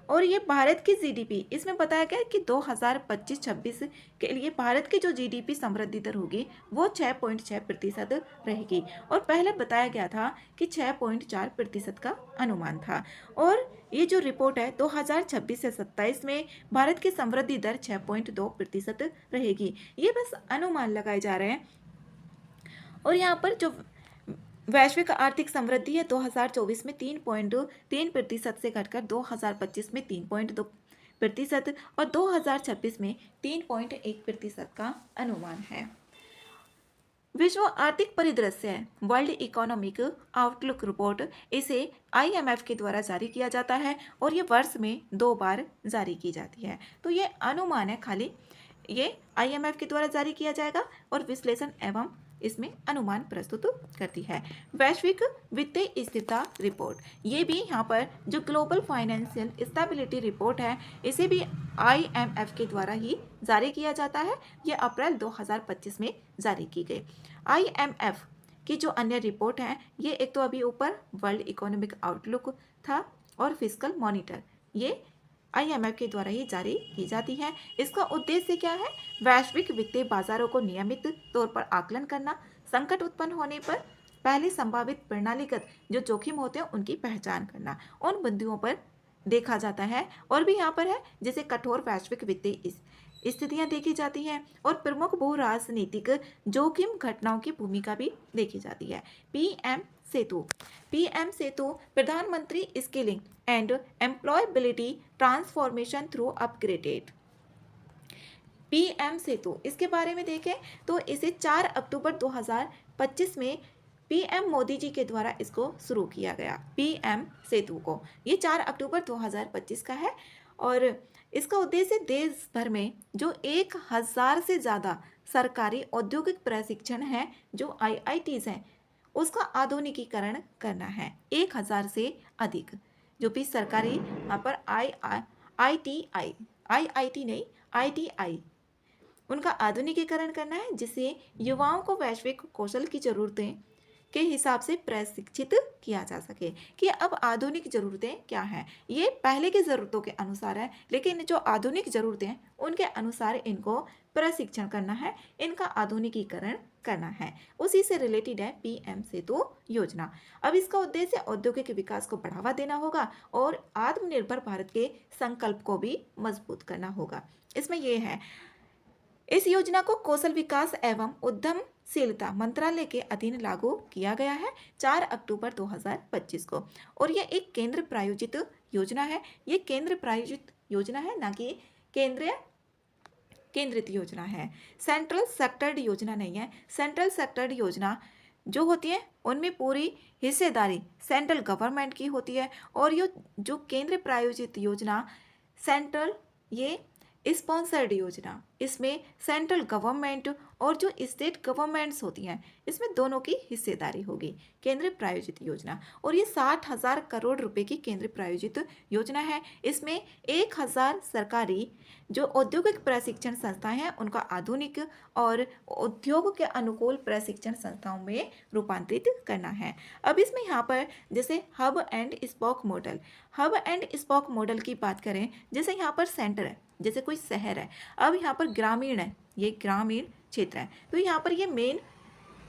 और ये भारत की जीडीपी, इसमें बताया गया है कि 2025-26 के लिए भारत की जो जीडीपी समृद्धि दर होगी वो 6.6% रहेगी, और पहले बताया गया था कि 6.4% का अनुमान था। और ये जो रिपोर्ट है 2026 से 27 में भारत की समृद्धि दर 6.2% रहेगी। ये बस अनुमान लगाए जा रहे हैं। और यहाँ पर जो वैश्विक आर्थिक समृद्धि है 2024 में 3.3% से घटकर 2025 में 3.2% और 2026 में 3.1% का अनुमान है। विश्व आर्थिक परिदृश्य, वर्ल्ड इकोनॉमिक आउटलुक रिपोर्ट, इसे IMF के द्वारा जारी किया जाता है और ये वर्ष में 2 बार जारी की जाती है। तो ये अनुमान है, खाली ये IMF के द्वारा जारी किया जाएगा और विश्लेषण एवं इसमें अनुमान प्रस्तुत करती है। वैश्विक वित्तीय स्थिरता रिपोर्ट, ये भी यहाँ पर जो ग्लोबल फाइनेंशियल स्टेबिलिटी रिपोर्ट है इसे भी IMF के द्वारा ही जारी किया जाता है। ये अप्रैल 2025 में जारी की गई। IMF की जो अन्य रिपोर्ट है, ये एक तो अभी ऊपर वर्ल्ड इकोनॉमिक आउटलुक था और फिस्कल मॉनिटर, ये IMF के द्वारा ही जारी की जाती है। इसका उद्देश्य क्या है, वैश्विक वित्तीय बाजारों को नियमित तौर पर आकलन करना, संकट उत्पन्न होने पर पहले संभावित प्रणालीगत जो जोखिम होते हैं उनकी पहचान करना, उन बिंदुओं पर देखा जाता है। और भी यहाँ पर है जैसे कठोर वैश्विक वित्तीय स्थितियां देखी जाती हैं और प्रमुख भू राजनीतिक जोखिम घटनाओं की भूमिका भी देखी जाती है। PM SETU Pradhan Mantri skilling and employability transformation through upgraded, PM SETU, इसके बारे में देखें तो इसे 4 अक्टूबर 2025 में पीएम मोदी जी के द्वारा इसको शुरू किया गया, पीएम सेतु को। ये 4 अक्टूबर 2025 का है और इसका उद्देश्य देश भर में जो 1000 से ज़्यादा सरकारी औद्योगिक प्रशिक्षण हैं, जो आईआईटीज हैं, उसका आधुनिकीकरण करना है। 1000 से अधिक जो भी सरकारी यहाँ पर आईटीआई, आईआईटी नहीं, आईटीआई, उनका आधुनिकीकरण करना है, जिससे युवाओं को वैश्विक कौशल की जरूरतें के हिसाब से प्रशिक्षित किया जा सके कि अब आधुनिक ज़रूरतें क्या हैं। ये पहले की ज़रूरतों के अनुसार है, लेकिन जो आधुनिक ज़रूरतें हैं उनके अनुसार इनको प्रशिक्षण करना है, इनका आधुनिकीकरण करना है। उसी से रिलेटेड है पीएम सेतु योजना। अब इसका उद्देश्य औद्योगिक विकास को बढ़ावा देना होगा और आत्मनिर्भर भारत के संकल्प को भी मजबूत करना होगा। इसमें यह है, इस योजना को कौशल विकास एवं उद्यमशीलता मंत्रालय के अधीन लागू किया गया है 4 अक्टूबर 2025 को और यह एक केंद्र प्रायोजित योजना है। ये केंद्र प्रायोजित योजना है, ना कि केंद्रित योजना है। सेंट्रल सेक्टर्ड योजना नहीं है। सेंट्रल सेक्टर्ड योजना जो होती है उनमें पूरी हिस्सेदारी सेंट्रल गवर्नमेंट की होती है और ये जो केंद्र प्रायोजित योजना सेंट्रल, ये स्पॉन्सर्ड योजना, इसमें सेंट्रल गवर्नमेंट और जो स्टेट गवर्नमेंट्स होती हैं इसमें दोनों की हिस्सेदारी होगी। केंद्र प्रायोजित योजना और ये 60,000 करोड़ रुपए की केंद्र प्रायोजित योजना है। इसमें 1000 सरकारी जो औद्योगिक प्रशिक्षण संस्थाएं हैं उनका आधुनिक और उद्योग के अनुकूल प्रशिक्षण संस्थाओं में रूपांतरित करना है। अब इसमें यहाँ पर जैसे hub and spoke model, hub and spoke model की बात करें, जैसे यहाँ पर सेंटर है, जैसे कोई शहर है, अब यहाँ पर ग्रामीण है, ये ग्रामीण क्षेत्र है, तो यहाँ पर ये मेन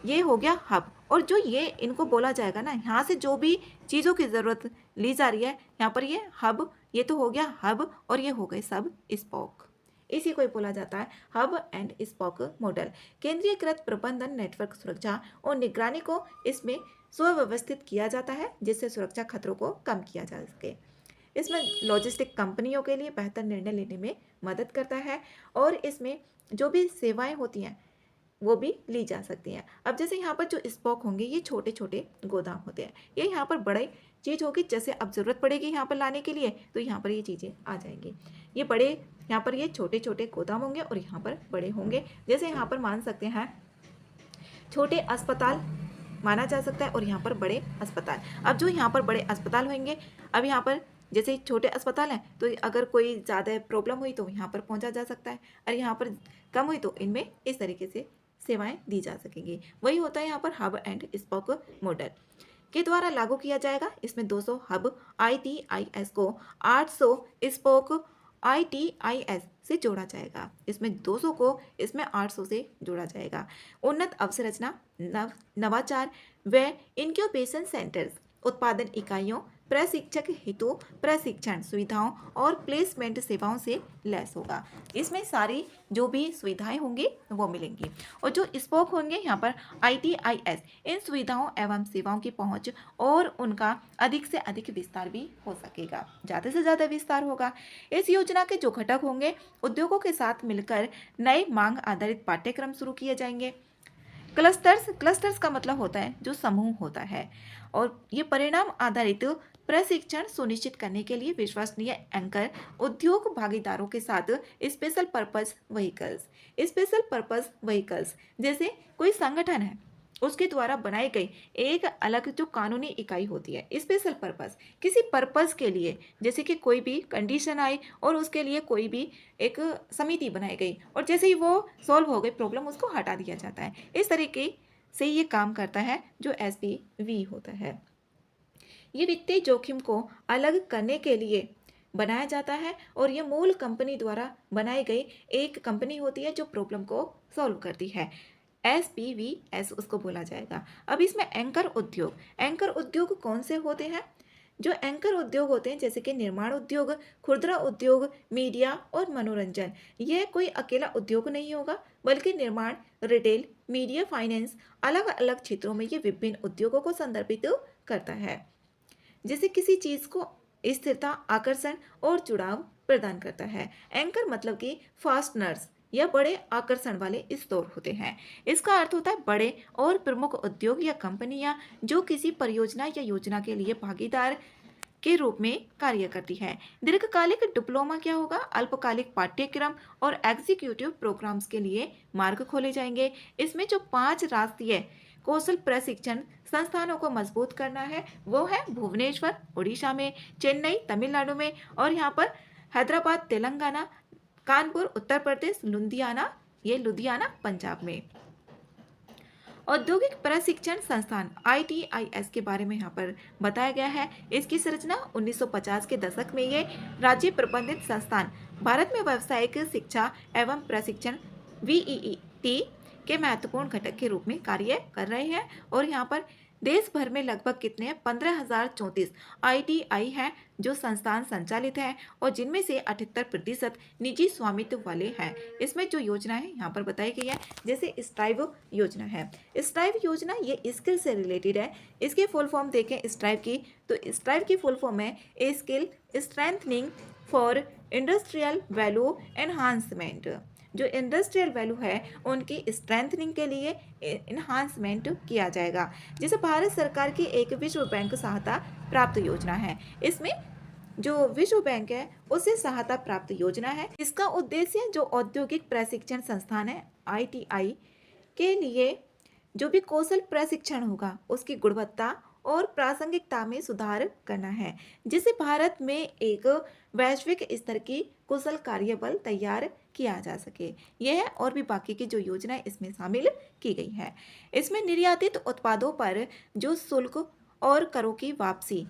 ये हो गया हब और जो ये इनको बोला जाएगा ना, यहाँ से जो भी चीज़ों की ज़रूरत ली जा रही है यहाँ पर ये हब, ये तो हो गया हब और ये हो गए सब स्पोक, इसी को बोला जाता है हब एंड स्पोक मॉडल। केंद्रीयकृत प्रबंधन नेटवर्क सुरक्षा और निगरानी को इसमें सुव्यवस्थित किया जाता है, जिससे सुरक्षा खतरों को कम किया जा सके। इसमें लॉजिस्टिक कंपनियों के लिए बेहतर निर्णय लेने में मदद करता है और इसमें जो भी सेवाएं होती हैं वो भी ली जा सकती हैं। अब जैसे यहाँ पर जो स्टॉक होंगे ये छोटे छोटे गोदाम होते हैं, ये यहाँ पर बड़े चीज़ होगी, जैसे अब ज़रूरत पड़ेगी यहाँ पर लाने के लिए तो यहाँ पर ये चीज़ें आ जाएंगी। ये बड़े यहाँ पर ये छोटे छोटे गोदाम होंगे और यहाँ पर बड़े होंगे। जैसे यहाँ पर मान सकते हैं छोटे अस्पताल माना जा सकता है और यहाँ पर बड़े अस्पताल। अब जो यहाँ पर बड़े अस्पताल होंगे, अब यहाँ पर जैसे छोटे अस्पताल हैं तो अगर कोई ज़्यादा प्रॉब्लम हुई तो यहाँ पर पहुँचा जा सकता है, और यहाँ पर कम हुई तो इनमें इस तरीके से सेवाएं दी जा सकेंगी। वही होता है यहाँ पर हब एंड स्पोक मॉडल के द्वारा लागू किया जाएगा। इसमें 200 हब ITIS को 800 स्पोक ITIS से जोड़ा जाएगा। इसमें 200 को इसमें 800 से जोड़ा जाएगा। उन्नत अवसंरचना, नवाचार व इंक्यूबेशन सेंटर्स, उत्पादन इकाइयों, प्रशिक्षक हेतु प्रशिक्षण सुविधाओं और प्लेसमेंट सेवाओं से लैस होगा। इसमें सारी जो भी सुविधाएं होंगी वो मिलेंगी। और जो स्पोक होंगे यहाँ पर ITIS, इन सुविधाओं एवं सेवाओं की पहुंच और उनका अधिक से अधिक विस्तार भी हो सकेगा, ज़्यादा से ज़्यादा विस्तार होगा। इस योजना के जो घटक होंगे, उद्योगों के साथ मिलकर नए मांग आधारित पाठ्यक्रम शुरू किए जाएंगे। क्लस्टर्स का मतलब होता है जो समूह होता है, और ये परिणाम आधारित प्रशिक्षण सुनिश्चित करने के लिए विश्वसनीय एंकर उद्योग भागीदारों के साथ स्पेशल पर्पस व्हीकल्स जैसे कोई संगठन है उसके द्वारा बनाई गई एक अलग जो कानूनी इकाई होती है, स्पेशल पर्पस, किसी पर्पस के लिए, जैसे कि कोई भी कंडीशन आई और उसके लिए कोई भी एक समिति बनाई गई और जैसे ही वो सॉल्व हो गई प्रॉब्लम, उसको हटा दिया जाता है। इस तरीके से ये काम करता है जो SPV होता है। ये वित्तीय जोखिम को अलग करने के लिए बनाया जाता है और ये मूल कंपनी द्वारा बनाई गई एक कंपनी होती है जो प्रॉब्लम को सॉल्व करती है। SPVS उसको बोला जाएगा। अब इसमें एंकर उद्योग कौन से होते हैं? जो एंकर उद्योग होते हैं जैसे कि निर्माण उद्योग, खुदरा उद्योग, मीडिया और मनोरंजन। यह कोई अकेला उद्योग नहीं होगा, बल्कि निर्माण, रिटेल, मीडिया, फाइनेंस, अलग अलग क्षेत्रों में ये विभिन्न उद्योगों को संदर्भित करता है, जैसे किसी चीज को स्थिरता, आकर्षण और जुड़ाव प्रदान करता है। एंकर मतलब कि फास्टनर्स, या बड़े आकर्षण वाले स्टोर होते हैं। इसका अर्थ होता है बड़े और प्रमुख उद्योग या कंपनियां जो किसी परियोजना या योजना के लिए भागीदार के रूप में कार्य करती है। दीर्घकालिक डिप्लोमा क्या होगा? अल्पकालिक पाठ्यक्रम और एग्जीक्यूटिव प्रोग्राम्स के लिए मार्ग खोले जाएंगे। इसमें जो 5 राष्ट्रीय कौशल प्रशिक्षण संस्थानों को मजबूत करना है वो है भुवनेश्वर उड़ीसा में, चेन्नई तमिलनाडु में, और यहाँ पर हैदराबाद तेलंगाना, कानपुर उत्तर प्रदेश, लुधियाना पंजाब में। औद्योगिक प्रशिक्षण संस्थान ITIS के बारे में यहाँ पर बताया गया है। इसकी संरचना 1950 के दशक में ये राज्य प्रबंधित संस्थान भारत में व्यावसायिक शिक्षा एवं प्रशिक्षण VEET के महत्वपूर्ण घटक के रूप में कार्य कर रहे हैं। और यहाँ पर देश भर में लगभग कितने 15,034 ITI हैं जो संस्थान संचालित हैं और जिनमें से 78% निजी स्वामित्व वाले हैं। इसमें जो योजना है यहाँ पर बताई गई है, जैसे स्ट्राइव योजना है। स्ट्राइव योजना ये स्किल से रिलेटेड है। इसकी फुल फॉर्म देखें स्ट्राइव की, तो स्ट्राइव की फुल फॉर्म है skill strengthening for industrial value enhancement. जो इंडस्ट्रियल वैल्यू है उनकी स्ट्रेंथनिंग के लिए इन्हांसमेंट किया जाएगा। जैसे भारत सरकार की एक विश्व बैंक सहायता प्राप्त योजना है। इसमें जो विश्व बैंक है उससे सहायता प्राप्त योजना है। इसका उद्देश्य जो औद्योगिक प्रशिक्षण संस्थान है ITI के लिए जो भी कौशल प्रशिक्षण होगा उसकी गुणवत्ता और प्रासंगिकता में सुधार करना है, जिससे भारत में एक वैश्विक स्तर की कुशल कार्यबल तैयार किया जा सके। यह है और भी बाकी की जो योजनाएं इसमें शामिल की गई है। इसमें निर्यातित उत्पादों पर जो शुल्क और करों की वापसी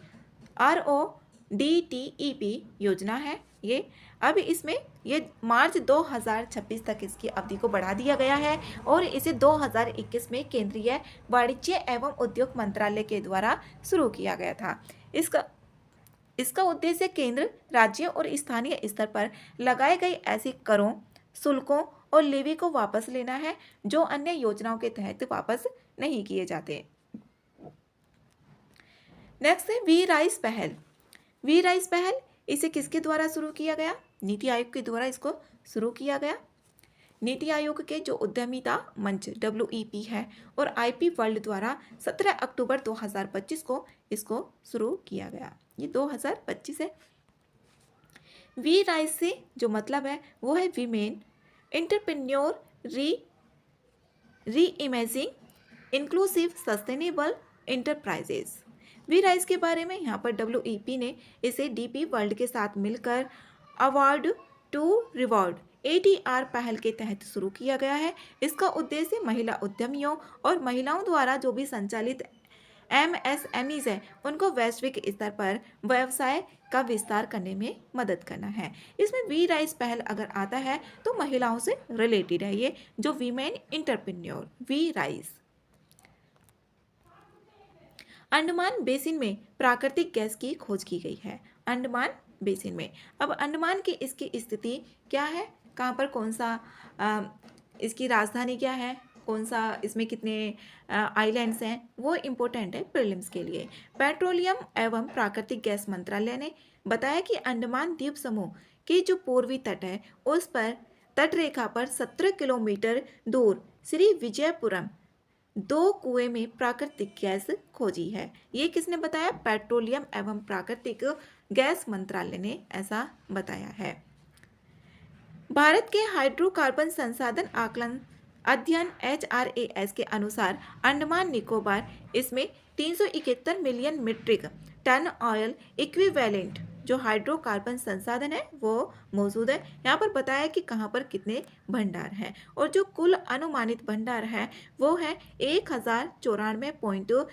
RODTEP योजना है ये। अब इसमें ये मार्च 2026 तक इसकी अवधि को बढ़ा दिया गया है और इसे 2021 में केंद्रीय वाणिज्य एवं उद्योग मंत्रालय के द्वारा शुरू किया गया था। इसका उद्देश्य केंद्र, राज्य और स्थानीय स्तर पर लगाए गए ऐसे करों, शुल्कों और लेवी को वापस लेना है जो अन्य योजनाओं के तहत वापस नहीं किए जाते। नेक्स्ट है वी राइस पहल। वी राइस पहल इसे किसके द्वारा शुरू किया गया? नीति आयोग के द्वारा इसको शुरू किया गया। नीति आयोग के जो उद्यमिता मंच WEP है और IP वर्ल्ड द्वारा 17 अक्टूबर 2025 को इसको शुरू किया गया। ये 2025 है। वी राइस से जो मतलब है वो है women entrepreneur reimagining inclusive sustainable enterprises. We rise के बारे में यहाँ पर WEP ने इसे DP वर्ल्ड के साथ मिलकर अवार्ड टू रिवॉर्ड ATR पहल के तहत शुरू किया गया है। इसका उद्देश्य महिला उद्यमियों और महिलाओं द्वारा जो भी संचालित MSMEs है उनको वैश्विक स्तर पर व्यवसाय का विस्तार करने में मदद करना है। इसमें वी राइस पहल अगर आता है तो महिलाओं से रिलेटेड है ये, जो women entrepreneur we rise. Andaman basin में प्राकृतिक गैस की खोज की गई है। अंडमान बेसिन में अब अंडमान की इसकी स्थिति क्या है, कहाँ पर कौन सा इसकी राजधानी क्या है, कौन सा इसमें कितने आइलैंड्स हैं, वो इम्पोर्टेंट है प्रीलिम्स के लिए। पेट्रोलियम एवं प्राकृतिक गैस मंत्रालय ने बताया कि अंडमान द्वीप समूह के जो पूर्वी तट है उस पर तटरेखा पर 17 किलोमीटर दूर श्री विजयपुरम 2 कुएं में प्राकृतिक गैस खोजी है। ये किसने बताया? पेट्रोलियम एवं प्राकृतिक गैस मंत्रालय ने ऐसा बताया है। भारत के हाइड्रोकार्बन संसाधन आकलन अध्ययन HRAS के अनुसार अंडमान निकोबार इसमें 371 million metric tonne oil equivalent जो हाइड्रोकार्बन संसाधन है वो मौजूद है। यहाँ पर बताया कि कहाँ पर कितने भंडार हैं और जो कुल अनुमानित भंडार है वो है 1094.19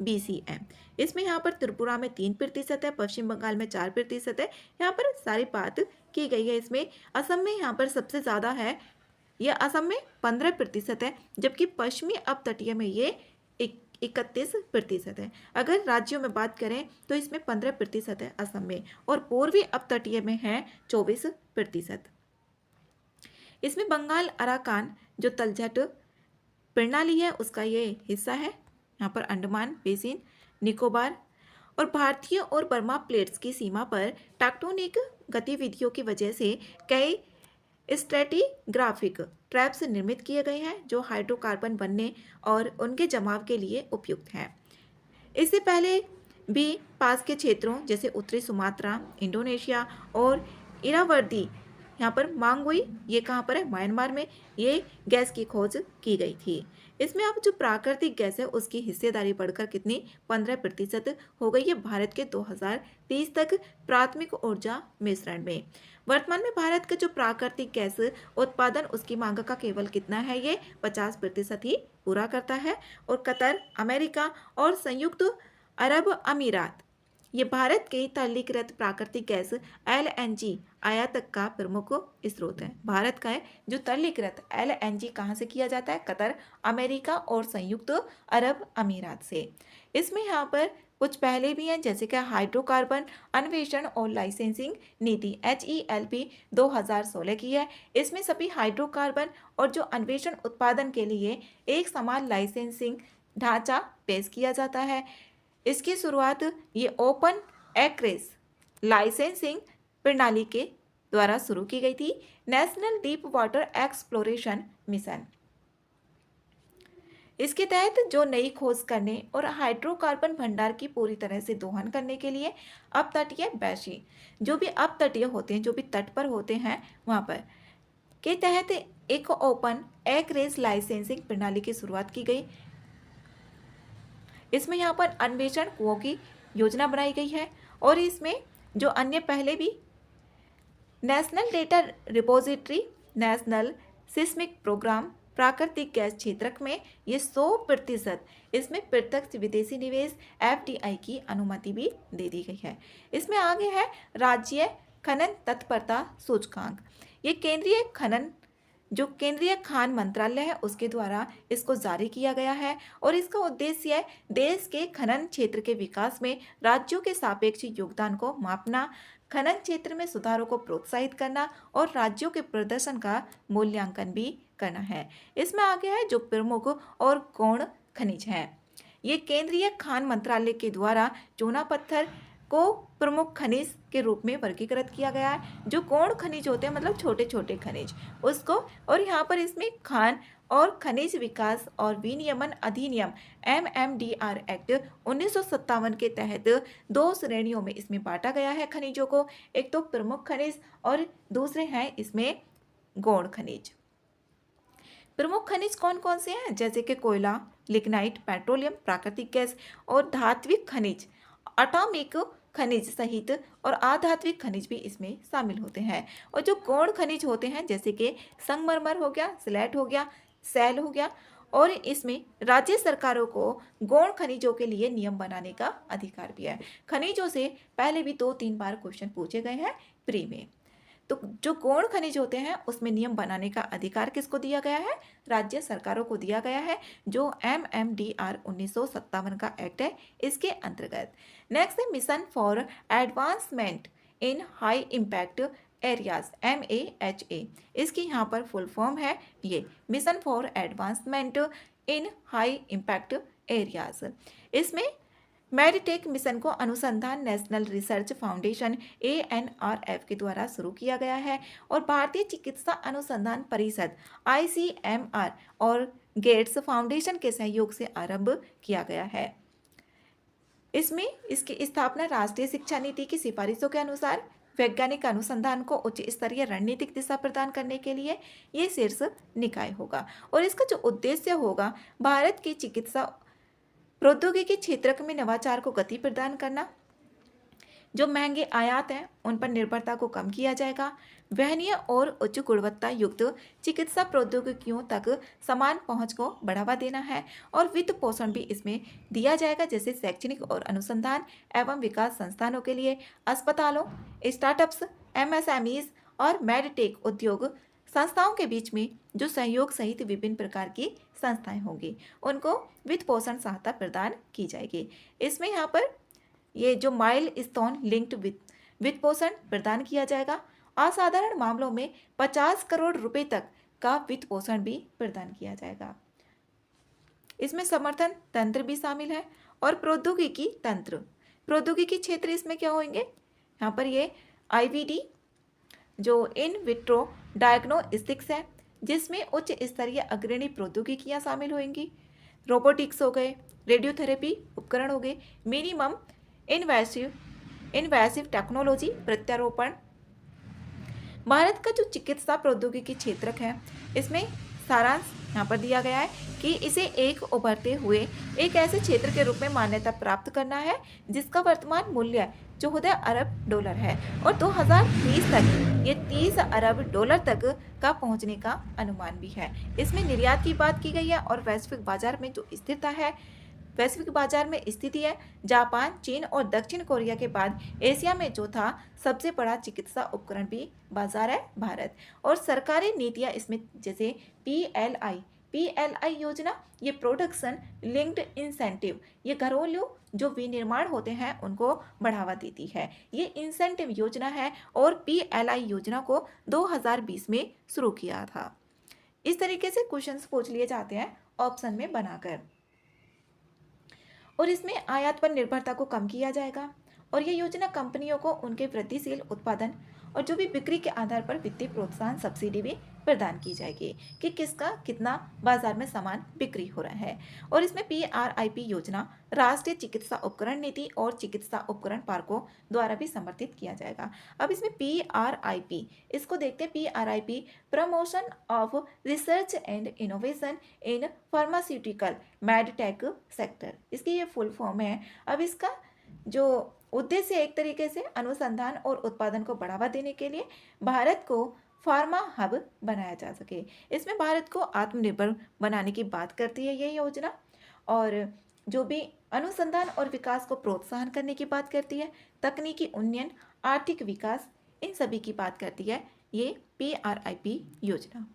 BCM। इसमें यहाँ पर त्रिपुरा में 3% है, पश्चिम बंगाल में 4% है। यहाँ पर सारी बात की गई है। इसमें असम में यहाँ पर सबसे ज़्यादा है, यह असम में 15% है, जबकि पश्चिमी अपतटीय में ये 31% है। अगर राज्यों में बात करें तो इसमें 15% है असम में और पूर्वी अपतटीय में है 24%। इसमें बंगाल अराकान जो तलछट प्रणाली है उसका ये हिस्सा है। यहाँ पर अंडमान बेसिन, निकोबार और भारतीय और बर्मा प्लेट्स की सीमा पर टेक्टोनिक गतिविधियों की वजह से कई स्ट्रेटिग्राफिक ट्रैप्स निर्मित किए गए हैं जो हाइड्रोकार्बन बनने और उनके जमाव के लिए उपयुक्त हैं। इससे पहले भी पास के क्षेत्रों जैसे उत्तरी सुमात्रा, इंडोनेशिया और इरावदी यहाँ पर मांग हुई, ये कहाँ पर है, म्यांमार में, ये गैस की खोज की गई थी। इसमें अब जो प्राकृतिक गैस है उसकी हिस्सेदारी बढ़कर कितनी, 15% हो गई है भारत के 2030 तक प्राथमिक ऊर्जा मिश्रण में। वर्तमान में भारत का जो प्राकृतिक गैस उत्पादन उसकी मांग का केवल कितना है, ये 50% ही पूरा करता है। और कतर, अमेरिका और संयुक्त अरब अमीरात ये भारत के तरलीकृत प्राकृतिक गैस LNG आयात का प्रमुख स्रोत है। भारत का है जो तरलीकृत LNG कहाँ से किया जाता है, कतर, अमेरिका और संयुक्त अरब अमीरात से। इसमें यहाँ पर कुछ पहले भी हैं जैसे कि हाइड्रोकार्बन अन्वेषण और लाइसेंसिंग नीति HELP 2016 की है। इसमें सभी हाइड्रोकार्बन और जो अन्वेषण उत्पादन के लिए एक समान लाइसेंसिंग ढांचा पेश किया जाता है। इसकी शुरुआत ये ओपन एक्रेस लाइसेंसिंग प्रणाली के द्वारा शुरू की गई थी। National deep water exploration mission, इसके तहत जो नई खोज करने और हाइड्रोकार्बन भंडार की पूरी तरह से दोहन करने के लिए अपतटीय बैशी, जो भी अपतटीय होते हैं, जो भी तट पर होते हैं वहाँ पर के तहत एक ओपन एक्रेस लाइसेंसिंग प्रणाली की शुरुआत की गई। इसमें यहाँ पर अन्वेषण कुओं की योजना बनाई गई है और इसमें जो अन्य पहले भी national data repository, national seismic programme, प्राकृतिक गैस क्षेत्र में ये 100% इसमें प्रत्यक्ष विदेशी निवेश FDI की अनुमति भी दे दी गई है। इसमें आगे है राज्य खनन तत्परता सूचकांक, ये केंद्रीय खनन जो केंद्रीय खान मंत्रालय है उसके द्वारा इसको जारी किया गया है और इसका उद्देश्य है देश के खनन क्षेत्र के विकास में राज्यों के सापेक्ष योगदान को मापना, खनन क्षेत्र में सुधारों को प्रोत्साहित करना और राज्यों के प्रदर्शन का मूल्यांकन भी करना है। इसमें आगे है जो प्रमुख और गौण खनिज हैं, ये केंद्रीय खान मंत्रालय के द्वारा चूना पत्थर को प्रमुख खनिज के रूप में वर्गीकृत किया गया है। जो गौण खनिज होते हैं मतलब छोटे छोटे खनिज उसको, और यहाँ पर इसमें खान और खनिज विकास और विनियमन अधिनियम MMDR एक्ट 1957 के तहत 2 श्रेणियों में इसमें बांटा गया है खनिजों को, एक तो प्रमुख खनिज और दूसरे हैं इसमें गौण खनिज। प्रमुख खनिज कौन कौन से हैं, जैसे कि कोयला, लिग्नाइट, पेट्रोलियम, प्राकृतिक गैस और धात्विक खनिज, एटॉमिक खनिज सहित और अधात्विक खनिज भी इसमें शामिल होते हैं। और जो गौण खनिज होते हैं जैसे कि संगमरमर हो गया, स्लेट हो गया, सेल हो गया, और इसमें राज्य सरकारों को गौण खनिजों के लिए नियम बनाने का अधिकार भी है। खनिजों से पहले भी 2-3 बार क्वेश्चन पूछे गए हैं प्री में। तो जो गौण खनिज होते हैं उसमें नियम बनाने का अधिकार किसको दिया गया है, राज्य सरकारों को दिया गया है, जो MMDR 1957 का एक्ट है इसके अंतर्गत। नेक्स्ट है mission for advancement in high impact areas, MAHA, इसकी यहाँ पर फुल फॉर्म है ये mission for advancement in high impact areas. इसमें मेडिटेक मिशन को अनुसंधान नेशनल रिसर्च फाउंडेशन ANRF के द्वारा शुरू किया गया है और भारतीय चिकित्सा अनुसंधान परिषद ICMR और गेट्स फाउंडेशन के सहयोग से आरंभ किया गया है। इसमें इसकी स्थापना राष्ट्रीय शिक्षा नीति की सिफारिशों के अनुसार वैज्ञानिक अनुसंधान को उच्च स्तरीय रणनीतिक दिशा प्रदान करने के लिए ये शीर्ष निकाय होगा और इसका जो उद्देश्य होगा भारत की चिकित्सा प्रौद्योगिकी क्षेत्र में नवाचार को गति प्रदान करना, जो महंगे आयात हैं उन पर निर्भरता को कम किया जाएगा, वहनीय और उच्च गुणवत्ता युक्त चिकित्सा प्रौद्योगिकियों तक समान पहुंच को बढ़ावा देना है और वित्त पोषण भी इसमें दिया जाएगा, जैसे शैक्षणिक और अनुसंधान एवं विकास संस्थानों के लिए अस्पतालों, स्टार्टअप्स, MSMEs और मेडटेक उद्योग संस्थाओं के बीच में जो सहयोग सहित विभिन्न प्रकार की संस्थाएं होंगी उनको वित्त पोषण सहायता प्रदान की जाएगी। इसमें यहाँ पर ये जो माइलस्टोन लिंक्ड वित्त पोषण प्रदान किया जाएगा। असाधारण मामलों में 50 करोड़ रुपए तक का वित्त पोषण भी प्रदान किया जाएगा। इसमें समर्थन तंत्र भी शामिल है और प्रौद्योगिकी तंत्र, प्रौद्योगिकी क्षेत्र इसमें क्या होंगे, यहाँ पर ये IVD, जो इन विट्रो डायग्नोस्टिक्स है, जिसमें उच्च स्तरीय अग्रणी प्रौद्योगिकियां शामिल होंगी। रोबोटिक्स हो गए, रेडियोथेरेपी उपकरण हो गए, मिनिमम इन्वेसिव इन्वेसिव टेक्नोलॉजी प्रत्यारोपण। भारत का जो चिकित्सा प्रौद्योगिकी क्षेत्र है, इसमें सारांश यहाँ पर दिया गया है कि इसे एक उभरते हुए एक ऐसे क्षेत्र के रूप में मान्यता प्राप्त करना है जिसका वर्तमान मूल्य 14 अरब डॉलर है और 2030 तक ये 30 अरब डॉलर तक का पहुंचने का अनुमान भी है। इसमें निर्यात की बात की गई है और वैश्विक बाजार में जो स्थिरता है, वैश्विक बाजार में स्थिति है, जापान, चीन और दक्षिण कोरिया के बाद एशिया में चौथा सबसे बड़ा चिकित्सा उपकरण भी बाजार है भारत। और सरकारी नीतियां इसमें जैसे पीएलआई योजना, ये प्रोडक्शन लिंक्ड इंसेंटिव, ये घरेलू जो विनिर्माण होते हैं उनको बढ़ावा देती है, ये इंसेंटिव योजना है और पीएलआई योजना को 2020 में शुरू किया था। इस तरीके से क्वेश्चंस पूछ लिए जाते हैं ऑप्शन में बनाकर। और इसमें आयात पर निर्भरता को कम किया जाएगा और ये योजना कंपनियों को उनके वृद्धिशील उत्पादन और जो भी बिक्री के आधार पर वित्तीय प्रोत्साहन सब्सिडी भी प्रदान की जाएगी कि किसका कितना बाजार में सामान बिक्री हो रहा है। और इसमें पीआरआईपी योजना राष्ट्रीय चिकित्सा उपकरण नीति और चिकित्सा उपकरण पार्कों द्वारा भी समर्थित किया जाएगा। अब इसमें पीआरआईपी, इसको देखते हैं। PRIP promotion of research and innovation in pharmaceutical medtech sector, इसकी ये फुल फॉर्म है। अब इसका जो उद्देश्य एक तरीके से अनुसंधान और उत्पादन को बढ़ावा देने के लिए भारत को फार्मा हब बनाया जा सके। इसमें भारत को आत्मनिर्भर बनाने की बात करती है ये योजना और जो भी अनुसंधान और विकास को प्रोत्साहन करने की बात करती है, तकनीकी उन्नयन, आर्थिक विकास, इन सभी की बात करती है ये पीआरआईपी योजना।